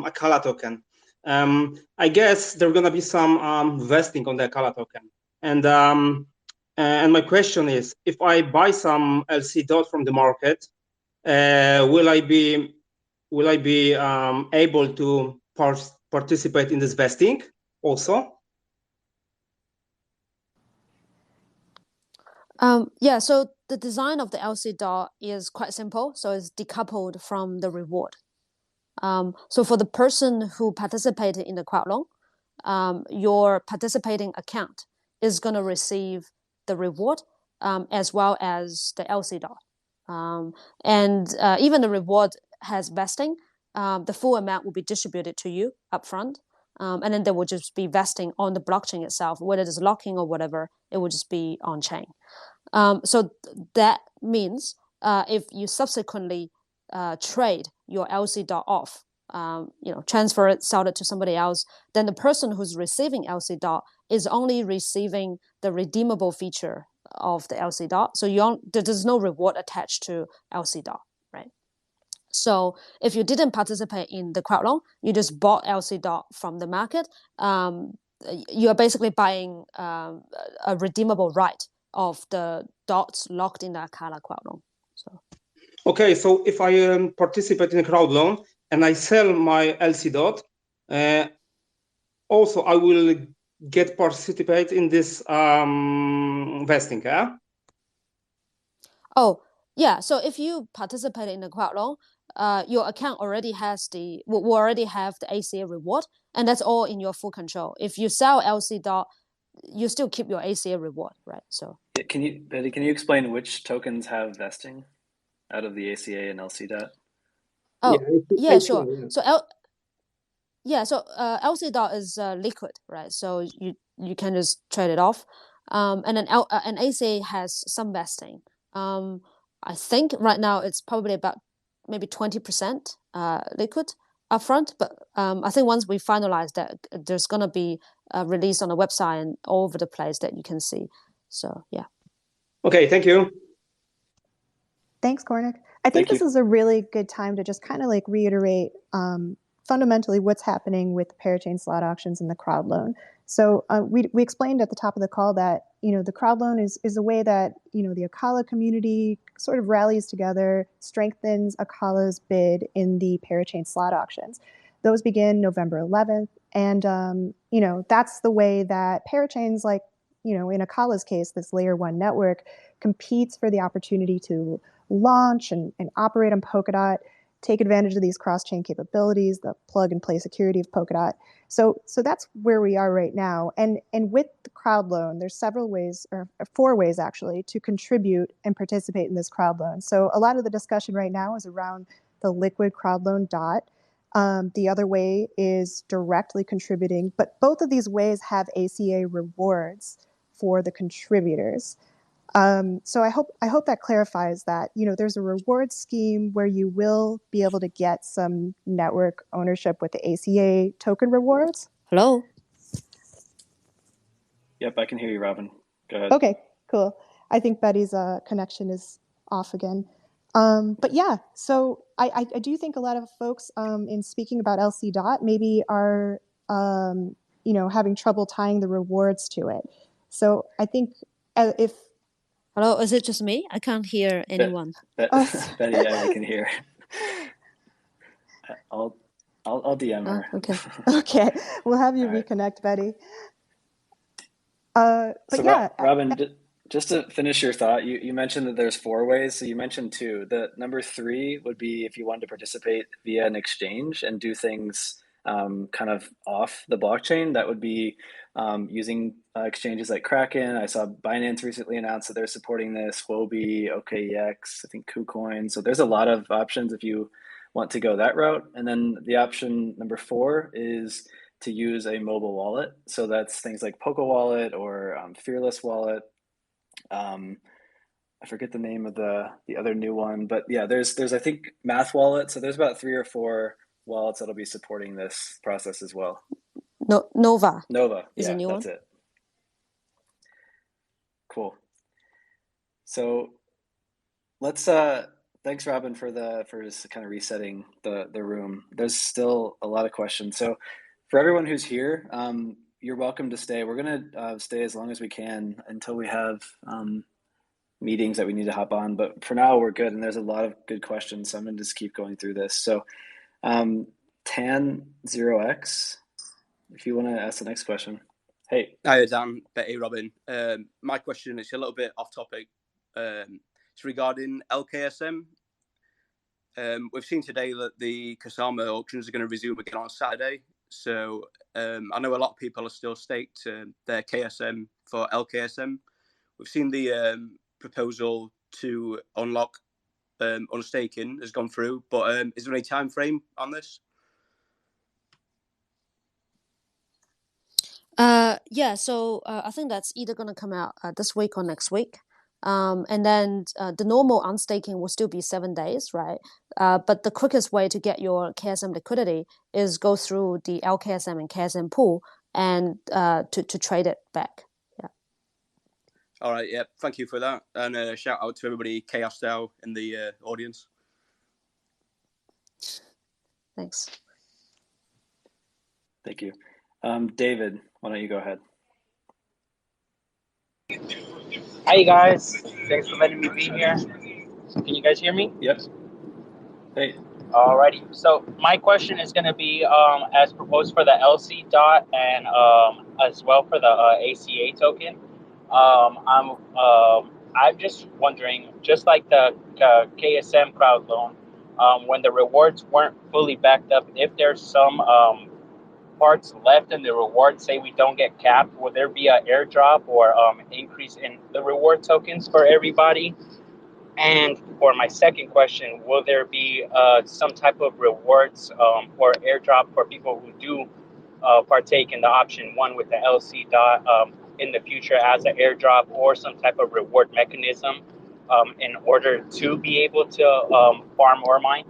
[SPEAKER 11] Akala token. I guess there's gonna be some vesting on the Akala token, and my question is, if I buy some LCDOT from the market, will I be able to participate in this vesting also?
[SPEAKER 1] Yeah, so the design of the LCDOT is quite simple. So it's decoupled from the reward. So for the person who participated in the Crowdloan, your participating account is going to receive the reward as well as the LCDOT. And even the reward has vesting. The full amount will be distributed to you upfront. And then there will just be vesting on the blockchain itself, whether it's locking or whatever, it will just be on chain. So that means if you subsequently trade your LCDOT off, transfer it, sell it to somebody else, then the person who's receiving LCDOT is only receiving the redeemable feature of the LCDOT. So there's no reward attached to LCDOT, right? So if you didn't participate in the Crowdloan, you just bought LCDOT from the market, you are basically buying a redeemable right of the dots locked in the Akala Crowdloan. So.
[SPEAKER 11] Okay, so if I participate in a Crowdloan and I sell my LCDOT, also I will get participate in this vesting, yeah?
[SPEAKER 1] Oh, yeah. So if you participate in the Crowdloan, your account will already have the ACA reward, and that's all in your full control. If you sell LCDOT, you still keep your ACA reward, right? So
[SPEAKER 2] Betty, can you explain which tokens have vesting out of the ACA and LCDOT?
[SPEAKER 1] Oh, yeah, sure. So LCDOT is liquid, right? So you can just trade it off, and then an ACA has some vesting. I think right now it's probably about maybe 20% liquid upfront, but I think once we finalize that, there's gonna be a release on the website and all over the place that you can see. So yeah.
[SPEAKER 11] Okay, thank you.
[SPEAKER 3] Thanks, Cornick. I think this is a really good time to just kind of like reiterate fundamentally what's happening with the parachain slot auctions and the crowd loan. So we explained at the top of the call that, the crowd loan is a way that, the Acala community sort of rallies together, strengthens Acala's bid in the parachain slot auctions. Those begin November 11th. And, that's the way that parachains, like, in Acala's case, this layer 1 network competes for the opportunity to launch and operate on Polkadot, take advantage of these cross-chain capabilities, the plug-and-play security of Polkadot. So that's where we are right now. And with the crowd loan, there's several ways, or 4 ways actually, to contribute and participate in this crowd loan. So a lot of the discussion right now is around the liquid crowd loan DOT. The other way is directly contributing, but both of these ways have ACA rewards for the contributors. So I hope that clarifies that, there's a reward scheme where you will be able to get some network ownership with the ACA token rewards.
[SPEAKER 1] Hello?
[SPEAKER 2] Yep, I can hear you, Robin. Go ahead.
[SPEAKER 3] Okay, cool. I think Betty's connection is off again. But yeah, so I do think a lot of folks in speaking about LCDOT maybe are, having trouble tying the rewards to it. So I think if
[SPEAKER 1] Hello, is it just me? I can't hear anyone.
[SPEAKER 2] Betty, yeah, we can hear. I'll DM her.
[SPEAKER 1] Okay.
[SPEAKER 3] Okay, we'll have you reconnect, Betty. But
[SPEAKER 2] so
[SPEAKER 3] yeah,
[SPEAKER 2] Robin, just to finish your thought, you mentioned that there's 4 ways. So you mentioned 2. The number 3 would be if you wanted to participate via an exchange and do things kind of off the blockchain. That would be using exchanges like Kraken. I saw Binance recently announced that they're supporting this. Huobi, OKEX, I think KuCoin. So there's a lot of options if you want to go that route. And then the option number 4 is to use a mobile wallet. So that's things like Poco Wallet or Fearless Wallet. I forget the name of the other new one, but yeah, there's I think Math Wallet. So there's about 3 or 4 wallets that'll be supporting this process as well.
[SPEAKER 1] Nova
[SPEAKER 2] is
[SPEAKER 1] a new
[SPEAKER 2] that's
[SPEAKER 1] one.
[SPEAKER 2] It. Cool. So let's thanks Robin for just kind of resetting the room. There's still a lot of questions. So for everyone who's here, you're welcome to stay. We're gonna stay as long as we can until we have meetings that we need to hop on. But for now, we're good, and there's a lot of good questions. So I'm gonna just keep going through this. So Tan0x, if you want to ask the next question. Hey.
[SPEAKER 12] Hi, Dan, Betty, Robin. My question is a little bit off topic. It's regarding LKSM. We've seen today that the Kasama auctions are going to resume again on Saturday. So I know a lot of people are still staked their KSM for LKSM. We've seen the proposal to unlock unstaking has gone through, but is there any time frame on this?
[SPEAKER 1] Yeah, so I think that's either going to come out this week or next week. And then the normal unstaking will still be 7 days, right? But the quickest way to get your KSM liquidity is go through the LKSM and KSM pool and to trade it back. Yeah.
[SPEAKER 12] All right. Yeah. Thank you for that. And shout out to everybody Chaos DAO in the audience.
[SPEAKER 1] Thanks.
[SPEAKER 2] Thank you. David, why don't you go ahead?
[SPEAKER 13] Hi guys, thanks for letting me be here. Can you guys hear me?
[SPEAKER 2] Yep. Hey.
[SPEAKER 13] Alrighty. So my question is going to be as proposed for the LCDOT and as well for the ACA token. I'm just wondering, just like the KSM crowd loan, when the rewards weren't fully backed up, if there's some parts left in the reward, say we don't get capped, will there be an airdrop or increase in the reward tokens for everybody? And for my second question, will there be some type of rewards or airdrop for people who do partake in the option 1 with the LCDOT in the future as an airdrop or some type of reward mechanism in order to be able to farm or mine?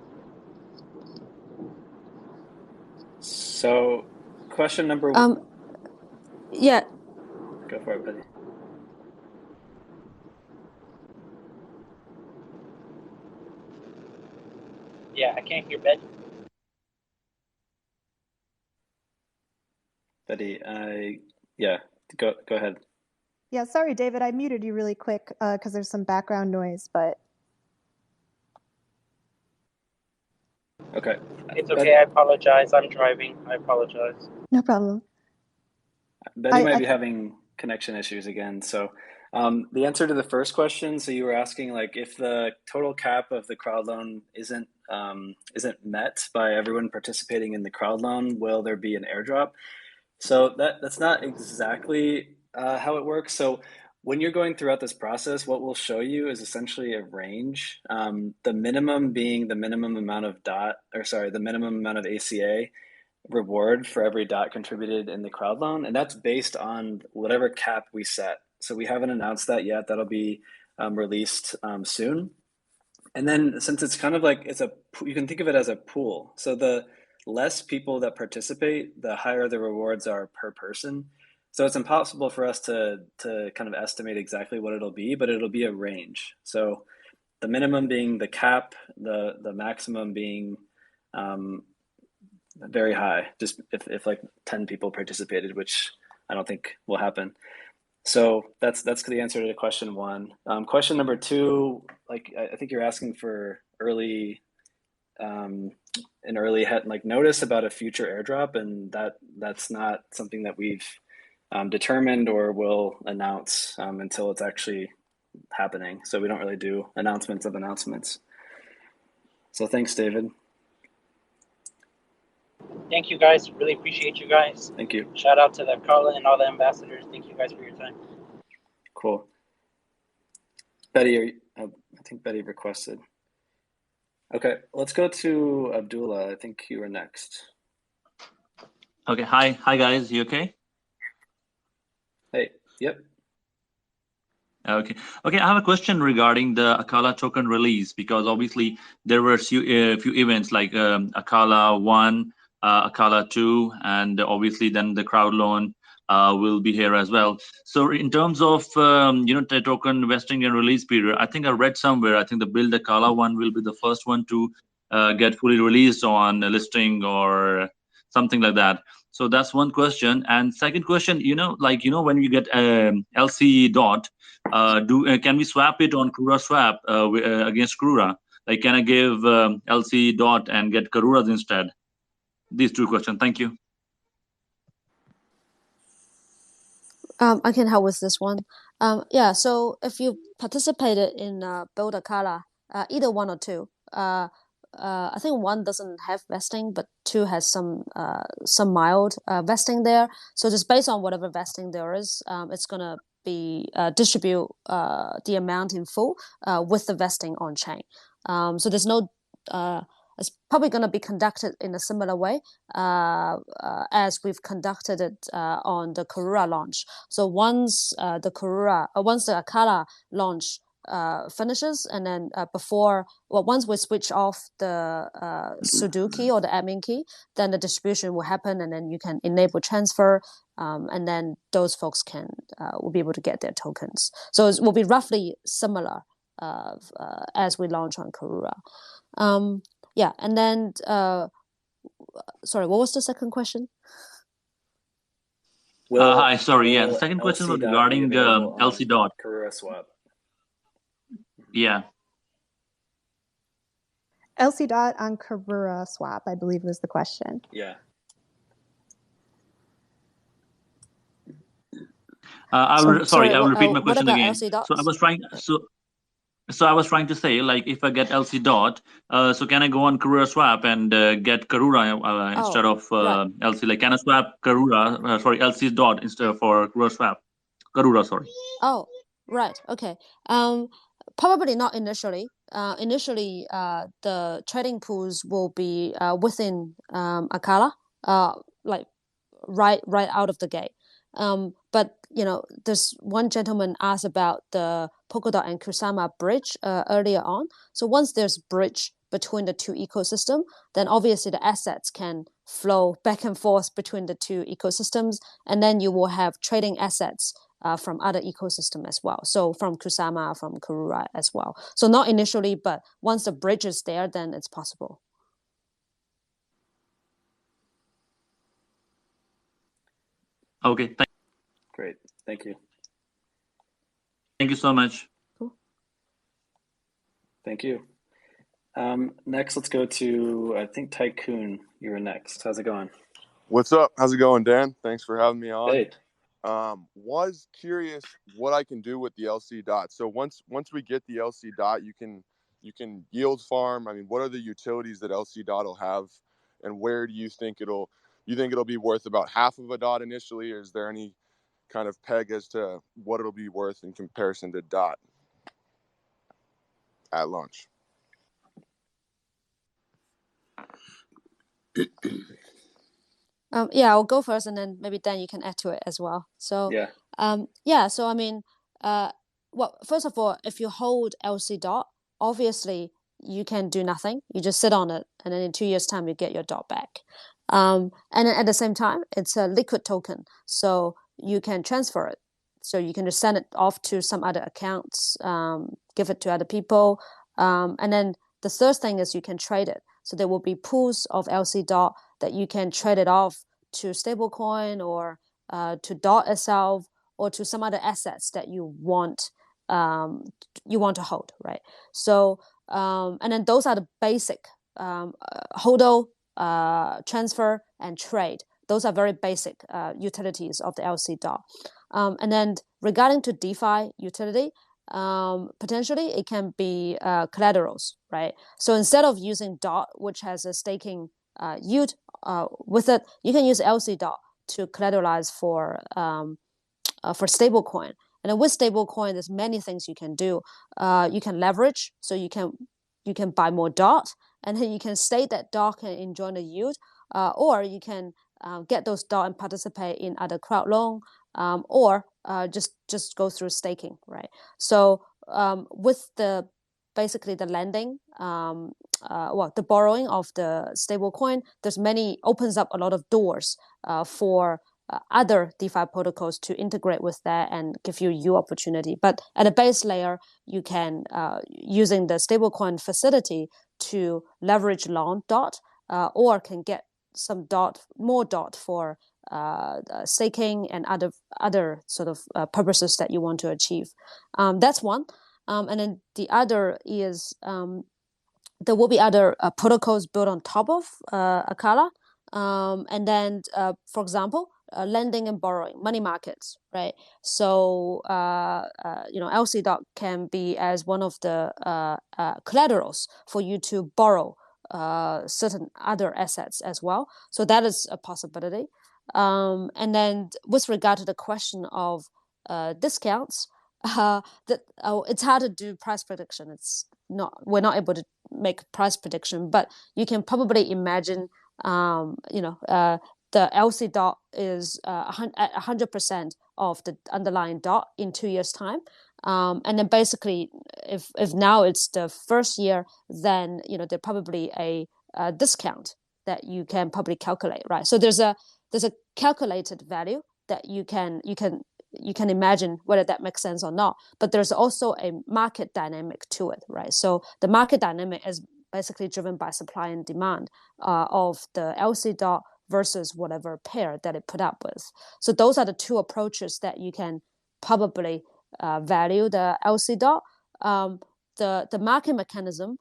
[SPEAKER 2] So question number 1.
[SPEAKER 1] Yeah.
[SPEAKER 2] Go for it, Betty.
[SPEAKER 13] Yeah, I can't hear Betty.
[SPEAKER 2] Betty. Yeah, go ahead.
[SPEAKER 3] Yeah, sorry, David, I muted you really quick because there's some background noise, but.
[SPEAKER 2] Okay.
[SPEAKER 13] It's okay, I apologize. I'm driving. I apologize.
[SPEAKER 3] No problem.
[SPEAKER 2] Betty might be having connection issues again. So the answer to the first question, so you were asking like if the total cap of the crowd loan isn't met by everyone participating in the crowd loan, will there be an airdrop? So that's not exactly how it works. So when you're going throughout this process, what we'll show you is essentially a range. The minimum being the minimum amount of the minimum amount of ACA reward for every dot contributed in the crowd loan, and that's based on whatever cap we set. So we haven't announced that yet. That'll be released soon. And then since it's kind of like you can think of it as a pool. So the less people that participate, the higher the rewards are per person. So it's impossible for us to kind of estimate exactly what it'll be, but it'll be a range. So the minimum being the cap, the maximum being very high, just if like 10 people participated, which I don't think will happen. So that's the answer to question one. Question number two, like I think you're asking for an early notice about a future airdrop, and that's not something that we've determined or will announce until it's actually happening. So we don't really do announcements of announcements. So thanks, David.
[SPEAKER 13] Thank you, guys. Really appreciate you guys.
[SPEAKER 2] Thank you.
[SPEAKER 13] Shout out to the Akala and all the ambassadors. Thank you guys for your time.
[SPEAKER 2] Cool. Betty, I think Betty requested. Okay, let's go to Abdullah. I think you were next.
[SPEAKER 14] Okay, hi guys, you okay?
[SPEAKER 2] Hey, yep.
[SPEAKER 14] Okay, I have a question regarding the Akala token release, because obviously there were a few events like Akala 1, Akala 2, and obviously then the Crowdloan will be here as well. So in terms of the token vesting and release period, I think I read somewhere, I think the build Akala one will be the first one to get fully released on a listing or something like that. So that's one question. And second question, when you get LCDOT, can we swap it on Karura swap against Karura? Like, can I give LCDOT and get Karuras instead? These two questions. Thank you.
[SPEAKER 1] I can help with this one. Yeah, so if you participated in Build Akala, either one or two, I think one doesn't have vesting, but two has some mild vesting there. So just based on whatever vesting there is, it's gonna be distribute the amount in full with the vesting on chain. So there's no it's probably going to be conducted in a similar way as we've conducted it on the Karura launch. So once the Akala launch finishes, and then once we switch off the sudo key or the admin key, then the distribution will happen, and then you can enable transfer, and then those folks will be able to get their tokens. So it will be roughly similar as we launch on Karura. Yeah, and then sorry, what was the second question?
[SPEAKER 14] Hi, sorry. Yeah, the second question was regarding LCDOT.
[SPEAKER 2] Karura swap.
[SPEAKER 14] Yeah.
[SPEAKER 3] LCDOT on Karura swap, I believe, was the question.
[SPEAKER 2] Yeah.
[SPEAKER 14] I will repeat my question again.
[SPEAKER 1] LCDOT?
[SPEAKER 14] So I was trying to say, like, if I get LCDOT, so can I go on Karura swap and get Karura instead of LC? Like, can I swap LCDOT instead for Karura swap? Karura, sorry.
[SPEAKER 1] Oh, right. Okay. Probably not initially. Initially, the trading pools will be within Akala, like right out of the gate. But there's one gentleman asked about the Polkadot and Kusama bridge earlier on. So once there's bridge between the two ecosystems, then obviously the assets can flow back and forth between the two ecosystems, and then you will have trading assets from other ecosystem as well. So from Kusama, from Karura as well. So not initially, but once the bridge is there, then it's possible.
[SPEAKER 14] Okay.
[SPEAKER 2] Great. Thank you.
[SPEAKER 14] Thank you so much.
[SPEAKER 1] Cool.
[SPEAKER 2] Thank you. Next, let's go to, I think, Tycoon. You're next. How's it going?
[SPEAKER 15] What's up? How's it going, Dan? Thanks for having me on.
[SPEAKER 2] Hey.
[SPEAKER 15] Was curious what I can do with the LCDOT. So once we get the LCDOT, you can yield farm. I mean, what are the utilities that LCDOT will have, and where do you think it'll be worth about half of a dot initially, or is there any kind of peg as to what it'll be worth in comparison to dot at launch?
[SPEAKER 1] Yeah, I'll go first, and then maybe Dan, you can add to it as well. So
[SPEAKER 2] yeah.
[SPEAKER 1] So I mean, well, first of all, if you hold LC dot, obviously you can do nothing. You just sit on it, and then in 2 years' time, you get your dot back. And then at the same time, it's a liquid token, so you can transfer it. So you can just send it off to some other accounts, give it to other people, and then the third thing is you can trade it. So there will be pools of LC dot that you can trade it off to stablecoin or to dot itself or to some other assets that you want to hold, right? So and then those are the basic hodl, transfer, and trade. Those are very basic utilities of the LC dot. And then regarding to DeFi utility, potentially it can be collaterals, right? So instead of using dot, which has a staking yield with it, you can use LC dot to collateralize for stablecoin. And then with stablecoin, there's many things you can do. You can leverage, so you can buy more dot, and then you can stake that dot and enjoy the yield, or you can get those dot and participate in other Crowdloan, or just go through staking, right? So with basically the lending, the borrowing of the stablecoin, opens up a lot of doors for other DeFi protocols to integrate with that and give you opportunity. But at a base layer, you can using the stablecoin facility to leverage long dot, or can get some more dot for staking and other sort of purposes that you want to achieve. That's one. And then the other is there will be other protocols built on top of Akala. And then, for example, lending and borrowing, money markets, right? So, LC dot can be as one of the collaterals for you to borrow certain other assets as well. So that is a possibility. And then with regard to the question of discounts, it's hard to do price prediction. We're not able to make price prediction, but you can probably imagine, the LC dot is at 100% of the underlying dot in 2 years' time. And then basically, if now it's the first year, then there's probably a discount that you can probably calculate, right? So there's a calculated value that you can imagine whether that makes sense or not. But there's also a market dynamic to it, right? So the market dynamic is basically driven by supply and demand of the LC dot versus whatever pair that it put up with. So those are the two approaches that you can probably value the LC dot. The market mechanism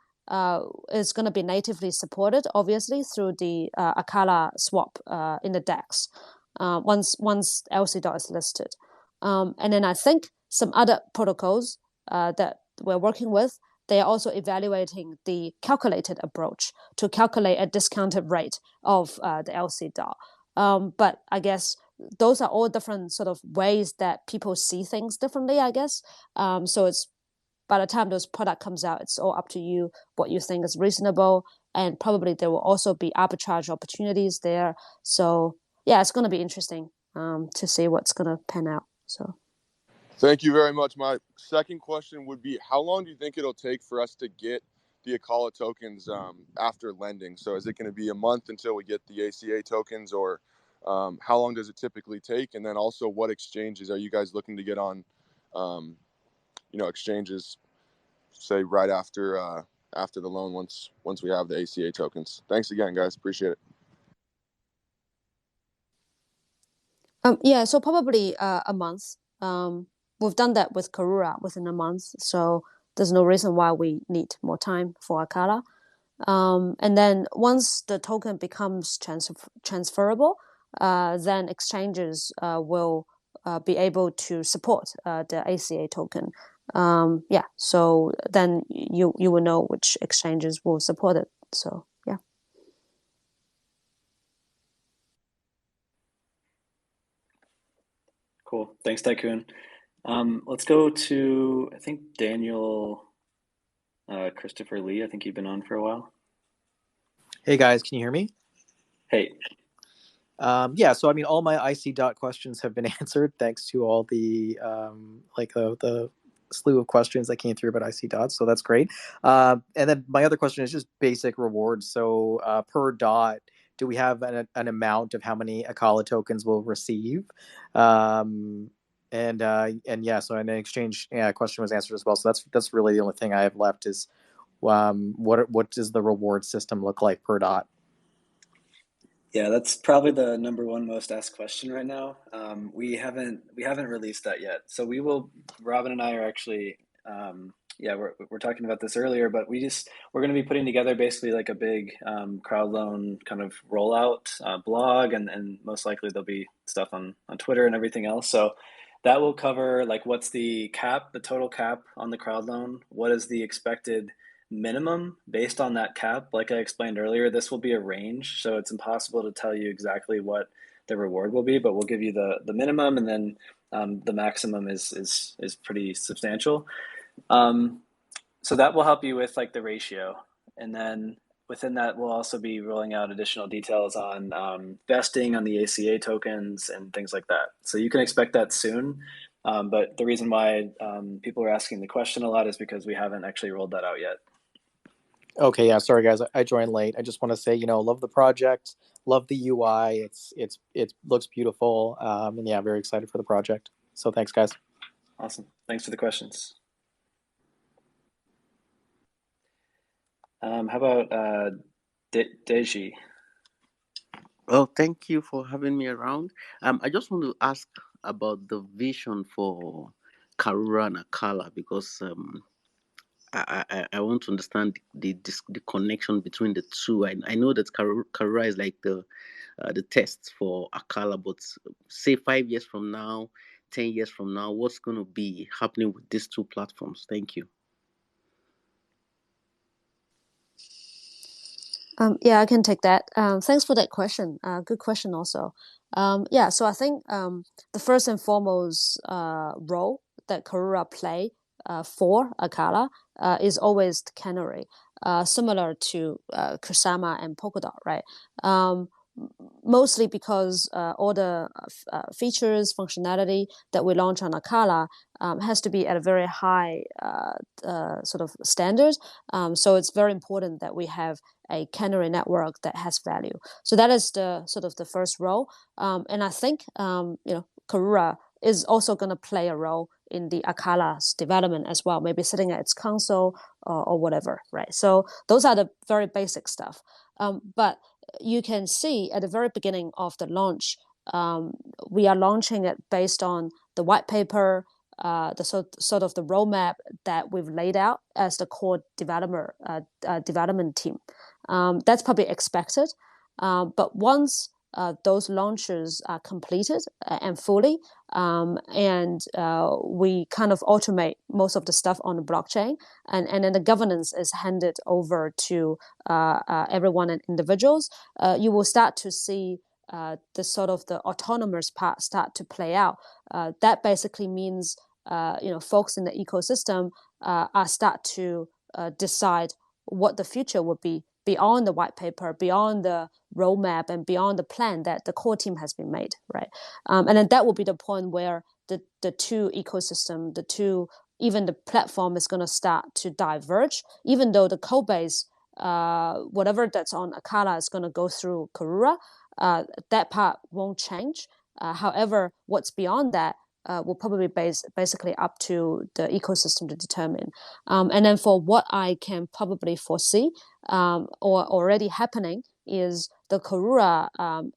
[SPEAKER 1] is going to be natively supported, obviously, through the Acala swap in the DEX once LC dot is listed. And then I think some other protocols that we're working with, they are also evaluating the calculated approach to calculate a discounted rate of the LC dot. But I guess those are all different sort of ways that people see things differently, I guess. So it's by the time those product comes out, it's all up to you what you think is reasonable. And probably there will also be arbitrage opportunities there. So yeah, it's going to be interesting to see what's going to pan out. So,
[SPEAKER 15] thank you very much. My second question would be, how long do you think it'll take for us to get the Acala tokens after lending? So is it going to be a month until we get the ACA tokens, or how long does it typically take? And then also, what exchanges are you guys looking to get on, exchanges, say, right after the loan once we have the ACA tokens? Thanks again, guys. Appreciate it.
[SPEAKER 1] Yeah, so probably a month. We've done that with Karura within a month, so there's no reason why we need more time for Akala. And then once the token becomes transferable, then exchanges will be able to support the ACA token. Yeah, so then you will know which exchanges will support it. So yeah.
[SPEAKER 2] Cool. Thanks, Tycoon. Let's go to, I think, Daniel Christopher Lee. I think you've been on for a while.
[SPEAKER 16] Hey guys, can you hear me?
[SPEAKER 2] Hey.
[SPEAKER 16] Yeah, so I mean, all my IC.dot questions have been answered thanks to all the the slew of questions that came through about IC.dot, so that's great. And then my other question is just basic rewards. So per dot, do we have an amount of how many Akala tokens we'll receive? And yeah, so an exchange question was answered as well. So that's really the only thing I have left is what does the reward system look like per dot?
[SPEAKER 2] Yeah, that's probably the number one most asked question right now. We haven't released that yet. So we will. Robin and I are actually, we're talking about this earlier, but we're going to be putting together basically like a big Crowdloan kind of rollout blog, and most likely there'll be stuff on Twitter and everything else. So that will cover like what's the cap, the total cap on the Crowdloan, what is the expected minimum based on that cap. Like I explained earlier, this will be a range, so it's impossible to tell you exactly what the reward will be, but we'll give you the minimum, and then the maximum is pretty substantial. So that will help you with like the ratio, and then within that we'll also be rolling out additional details on vesting on the ACA tokens and things like that. So you can expect that soon. But the reason why people are asking the question a lot is because we haven't actually rolled that out yet.
[SPEAKER 16] Okay, yeah, sorry guys, I joined late. I just want to say, love the project, love the UI. It looks beautiful, and yeah, very excited for the project. So thanks, guys.
[SPEAKER 2] Awesome. Thanks for the questions. How about Deji?
[SPEAKER 17] Well, thank you for having me around. I just want to ask about the vision for Karura and Akala because I want to understand the connection between the two. I know that Karura is like the test for Akala, but say 5 years from now, 10 years from now, what's going to be happening with these two platforms? Thank you.
[SPEAKER 1] Yeah, I can take that. Thanks for that question. Good question also. Yeah, so I think the first and foremost role that Karura play for Akala is always the canary, similar to Kusama and Polkadot, right? Mostly because all the features, functionality that we launch on Akala has to be at a very high sort of standard. So it's very important that we have a canary network that has value. So that is the sort of the first role. And I think Karura is also going to play a role in the Akala's development as well, maybe sitting at its console or whatever, right? So those are the very basic stuff. But you can see at the very beginning of the launch, we are launching it based on the white paper, the sort of the roadmap that we've laid out as the core development team. That's probably expected. But once those launches are completed and fully, and we kind of automate most of the stuff on the blockchain, and then the governance is handed over to everyone and individuals, you will start to see the sort of the autonomous part start to play out. That basically means folks in the ecosystem are start to decide what the future would be beyond the white paper, beyond the roadmap, and beyond the plan that the core team has been made, right? And then that will be the point where the two ecosystem, even the platform is going to start to diverge, even though the code base, whatever that's on Akala is going to go through Karura, that part won't change. However, what's beyond that will probably basically up to the ecosystem to determine. And then for what I can probably foresee or already happening is the Karura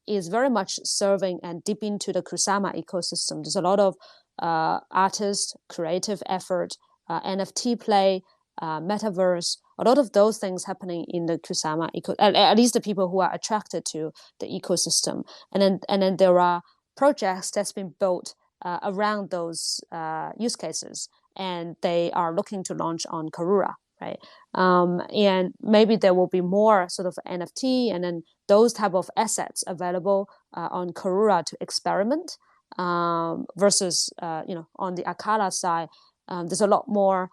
[SPEAKER 1] is very much serving and deep into the Kusama ecosystem. There's a lot of artist, creative effort, NFT play, metaverse, a lot of those things happening in the Kusama at least the people who are attracted to the ecosystem. And then there are projects that's been built around those use cases, and they are looking to launch on Karura, right? And maybe there will be more sort of NFT and then those type of assets available on Karura to experiment versus on the Akala side, there's a lot more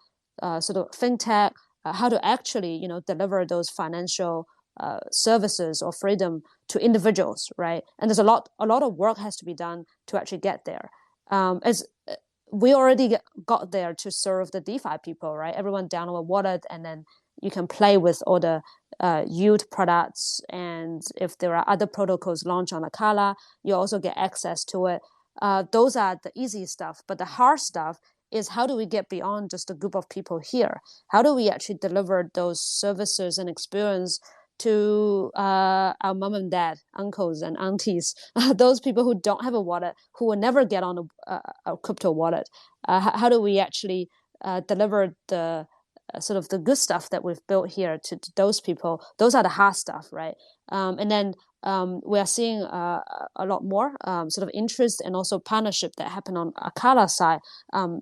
[SPEAKER 1] sort of fintech, how to actually deliver those financial services or freedom to individuals, right? And there's a lot of work has to be done to actually get there. As we already got there to serve the DeFi people, right? Everyone download a wallet and then you can play with all the yield products. And if there are other protocols launched on Akala, you also get access to it. Those are the easy stuff. But the hard stuff is how do we get beyond just a group of people here? How do we actually deliver those services and experience to our mom and dad, uncles and aunties, those people who don't have a wallet, who will never get on a crypto wallet? How do we actually deliver the sort of the good stuff that we've built here to those people? Those are the hard stuff, right? And then we are seeing a lot more sort of interest and also partnership that happen on Akala side.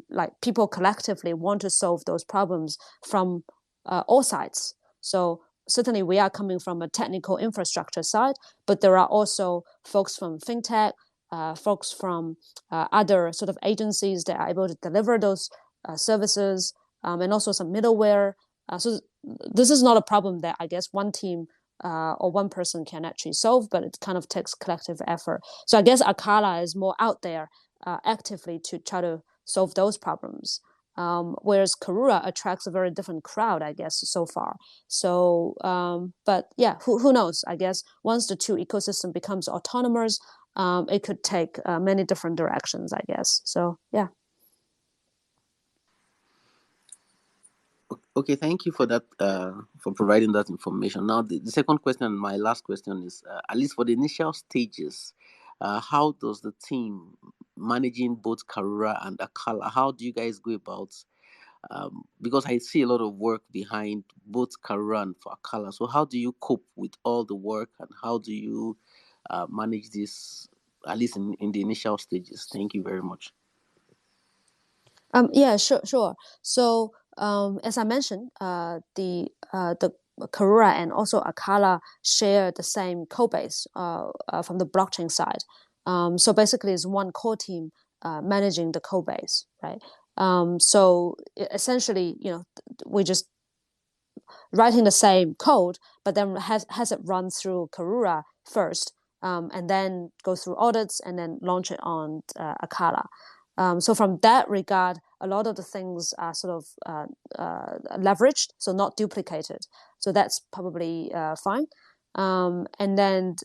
[SPEAKER 1] Like people collectively want to solve those problems from all sides. So certainly we are coming from a technical infrastructure side, but there are also folks from fintech, folks from other sort of agencies that are able to deliver those services, and also some middleware. So this is not a problem that I guess one team or one person can actually solve, but it kind of takes collective effort. So I guess Akala is more out there actively to try to solve those problems. Whereas Karura attracts a very different crowd, I guess, so far. So, but yeah, who knows? I guess once the two ecosystem becomes autonomous, it could take many different directions, I guess. So, yeah.
[SPEAKER 17] Okay, thank you for that, for providing that information. Now, the second question and my last question is, at least for the initial stages, how does the team managing both Karura and Akala, how do you guys go about? Because I see a lot of work behind both Karura and for Akala. So how do you cope with all the work, and how do you manage this, at least in the initial stages? Thank you very much.
[SPEAKER 1] Yeah, sure. So as I mentioned, the Karura and also Akala share the same code base from the blockchain side. So basically, it's one core team managing the code base, right? So essentially, we just writing the same code, but then has it run through Karura first, and then go through audits and then launch it on Akala. So from that regard, a lot of the things are sort of leveraged, so not duplicated. So that's probably fine. And then,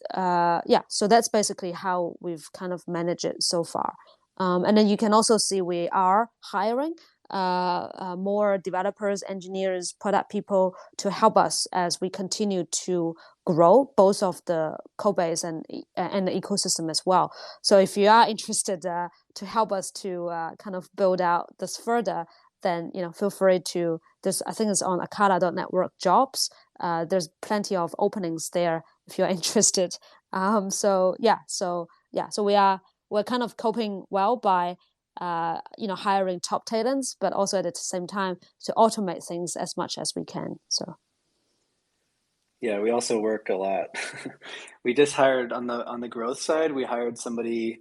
[SPEAKER 1] so that's basically how we've kind of managed it so far. And then you can also see we are hiring more developers, engineers, product people to help us as we continue to grow both of the code base and the ecosystem as well. So if you are interested to help us to kind of build out this further, then feel free to. I think it's on Acala.network jobs. There's plenty of openings there if you're interested. So we're kind of coping well by hiring top talents, but also at the same time to automate things as much as we can. So
[SPEAKER 2] yeah, we also work a lot. We just hired on the growth side. We hired somebody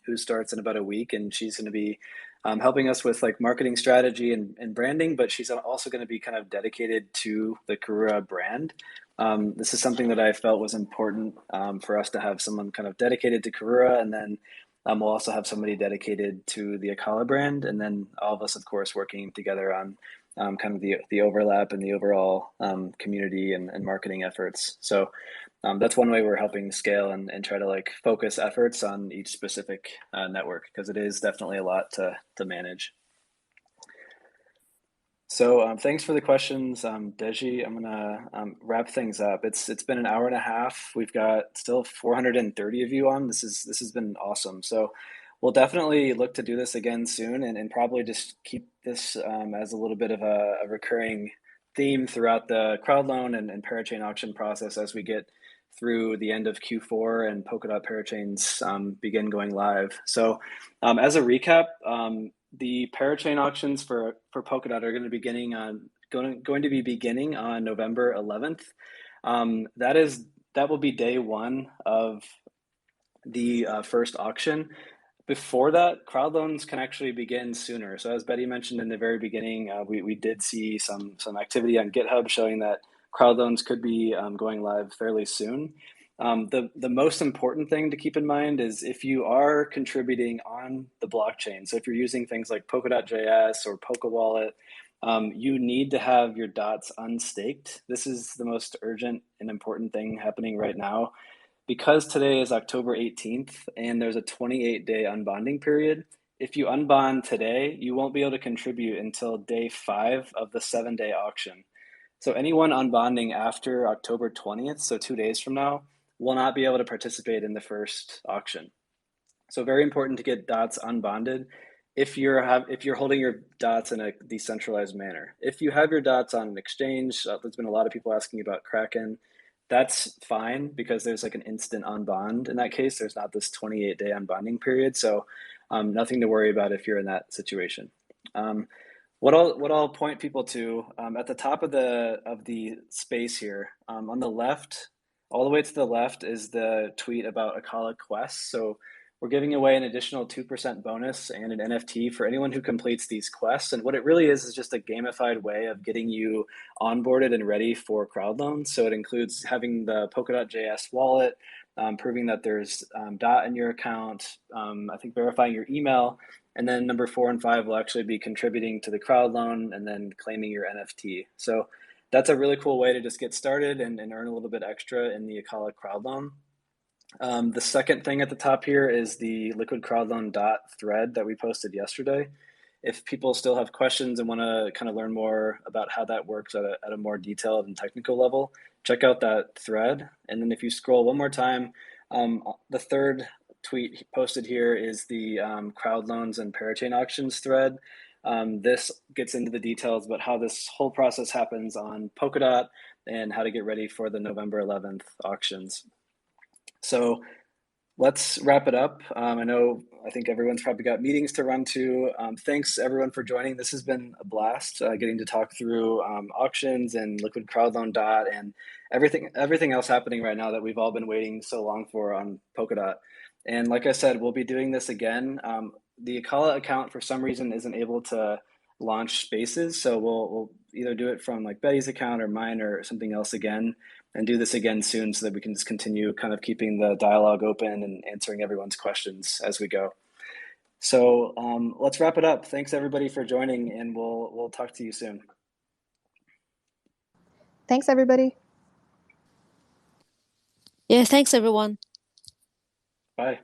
[SPEAKER 2] who starts in about a week, and she's going to be helping us with like marketing strategy and branding, but she's also going to be kind of dedicated to the Karura brand. This is something that I felt was important for us to have someone kind of dedicated to Karura, and then we'll also have somebody dedicated to the Akala brand, and then all of us, of course, working together on kind of the overlap and the overall community and marketing efforts. So that's one way we're helping scale and try to like focus efforts on each specific network, because it is definitely a lot to manage. So thanks for the questions, Deji. I'm gonna wrap things up. It's been an hour and a half. We've got still 430 of you on. This has been awesome. So we'll definitely look to do this again soon, and probably just keep this as a little bit of a recurring theme throughout the Crowdloan and parachain auction process as we get through the end of Q4 and Polkadot parachains begin going live. So as a recap, the parachain auctions for Polkadot are going to be beginning on November 11th. That will be day one of the first auction. Before that, Crowdloans can actually begin sooner. So as Betty mentioned in the very beginning, we did see some activity on GitHub showing that Crowdloans could be going live fairly soon. The most important thing to keep in mind is if you are contributing on the blockchain, so if you're using things like Polkadot.js or Polka Wallet, you need to have your dots unstaked. This is the most urgent and important thing happening right now. Because today is October 18th and there's a 28-day unbonding period, if you unbond today, you won't be able to contribute until day 5 of the 7-day auction. So anyone unbonding after October 20th, so 2 days from now, will not be able to participate in the first auction. So very important to get dots unbonded if you're holding your dots in a decentralized manner. If you have your dots on an exchange, there's been a lot of people asking about Kraken. That's fine because there's like an instant unbond in that case. There's not this 28-day unbonding period. So nothing to worry about if you're in that situation. What I'll point people to at the top of the space here on the left, all the way to the left is the tweet about Acala quests. So we're giving away an additional 2% bonus and an NFT for anyone who completes these quests. And what it really is just a gamified way of getting you onboarded and ready for Crowdloan. So it includes having the Polkadot.js wallet, proving that there's DOT in your account, I think verifying your email, and then number 4 and 5 will actually be contributing to the Crowdloan and then claiming your NFT. So that's a really cool way to just get started and earn a little bit extra in the Acala Crowdloan. The second thing at the top here is the Liquid Crowdloan DOT thread that we posted yesterday. If people still have questions and want to kind of learn more about how that works at a more detailed and technical level, check out that thread. And then if you scroll one more time, the third tweet posted here is the Crowdloans and parachain auctions thread. This gets into the details about how this whole process happens on Polkadot and how to get ready for the November 11th auctions. So let's wrap it up. I think everyone's probably got meetings to run to. Thanks everyone for joining. This has been a blast getting to talk through auctions and Liquid Crowdloan DOT and everything else happening right now that we've all been waiting so long for on Polkadot. And like I said, we'll be doing this again. The Akala account for some reason isn't able to launch spaces, so we'll either do it from like Betty's account or mine or something else again, and do this again soon so that we can just continue kind of keeping the dialogue open and answering everyone's questions as we go. So let's wrap it up. Thanks everybody for joining, and we'll talk to you soon.
[SPEAKER 3] Thanks everybody.
[SPEAKER 1] Yeah, thanks everyone.
[SPEAKER 2] Bye.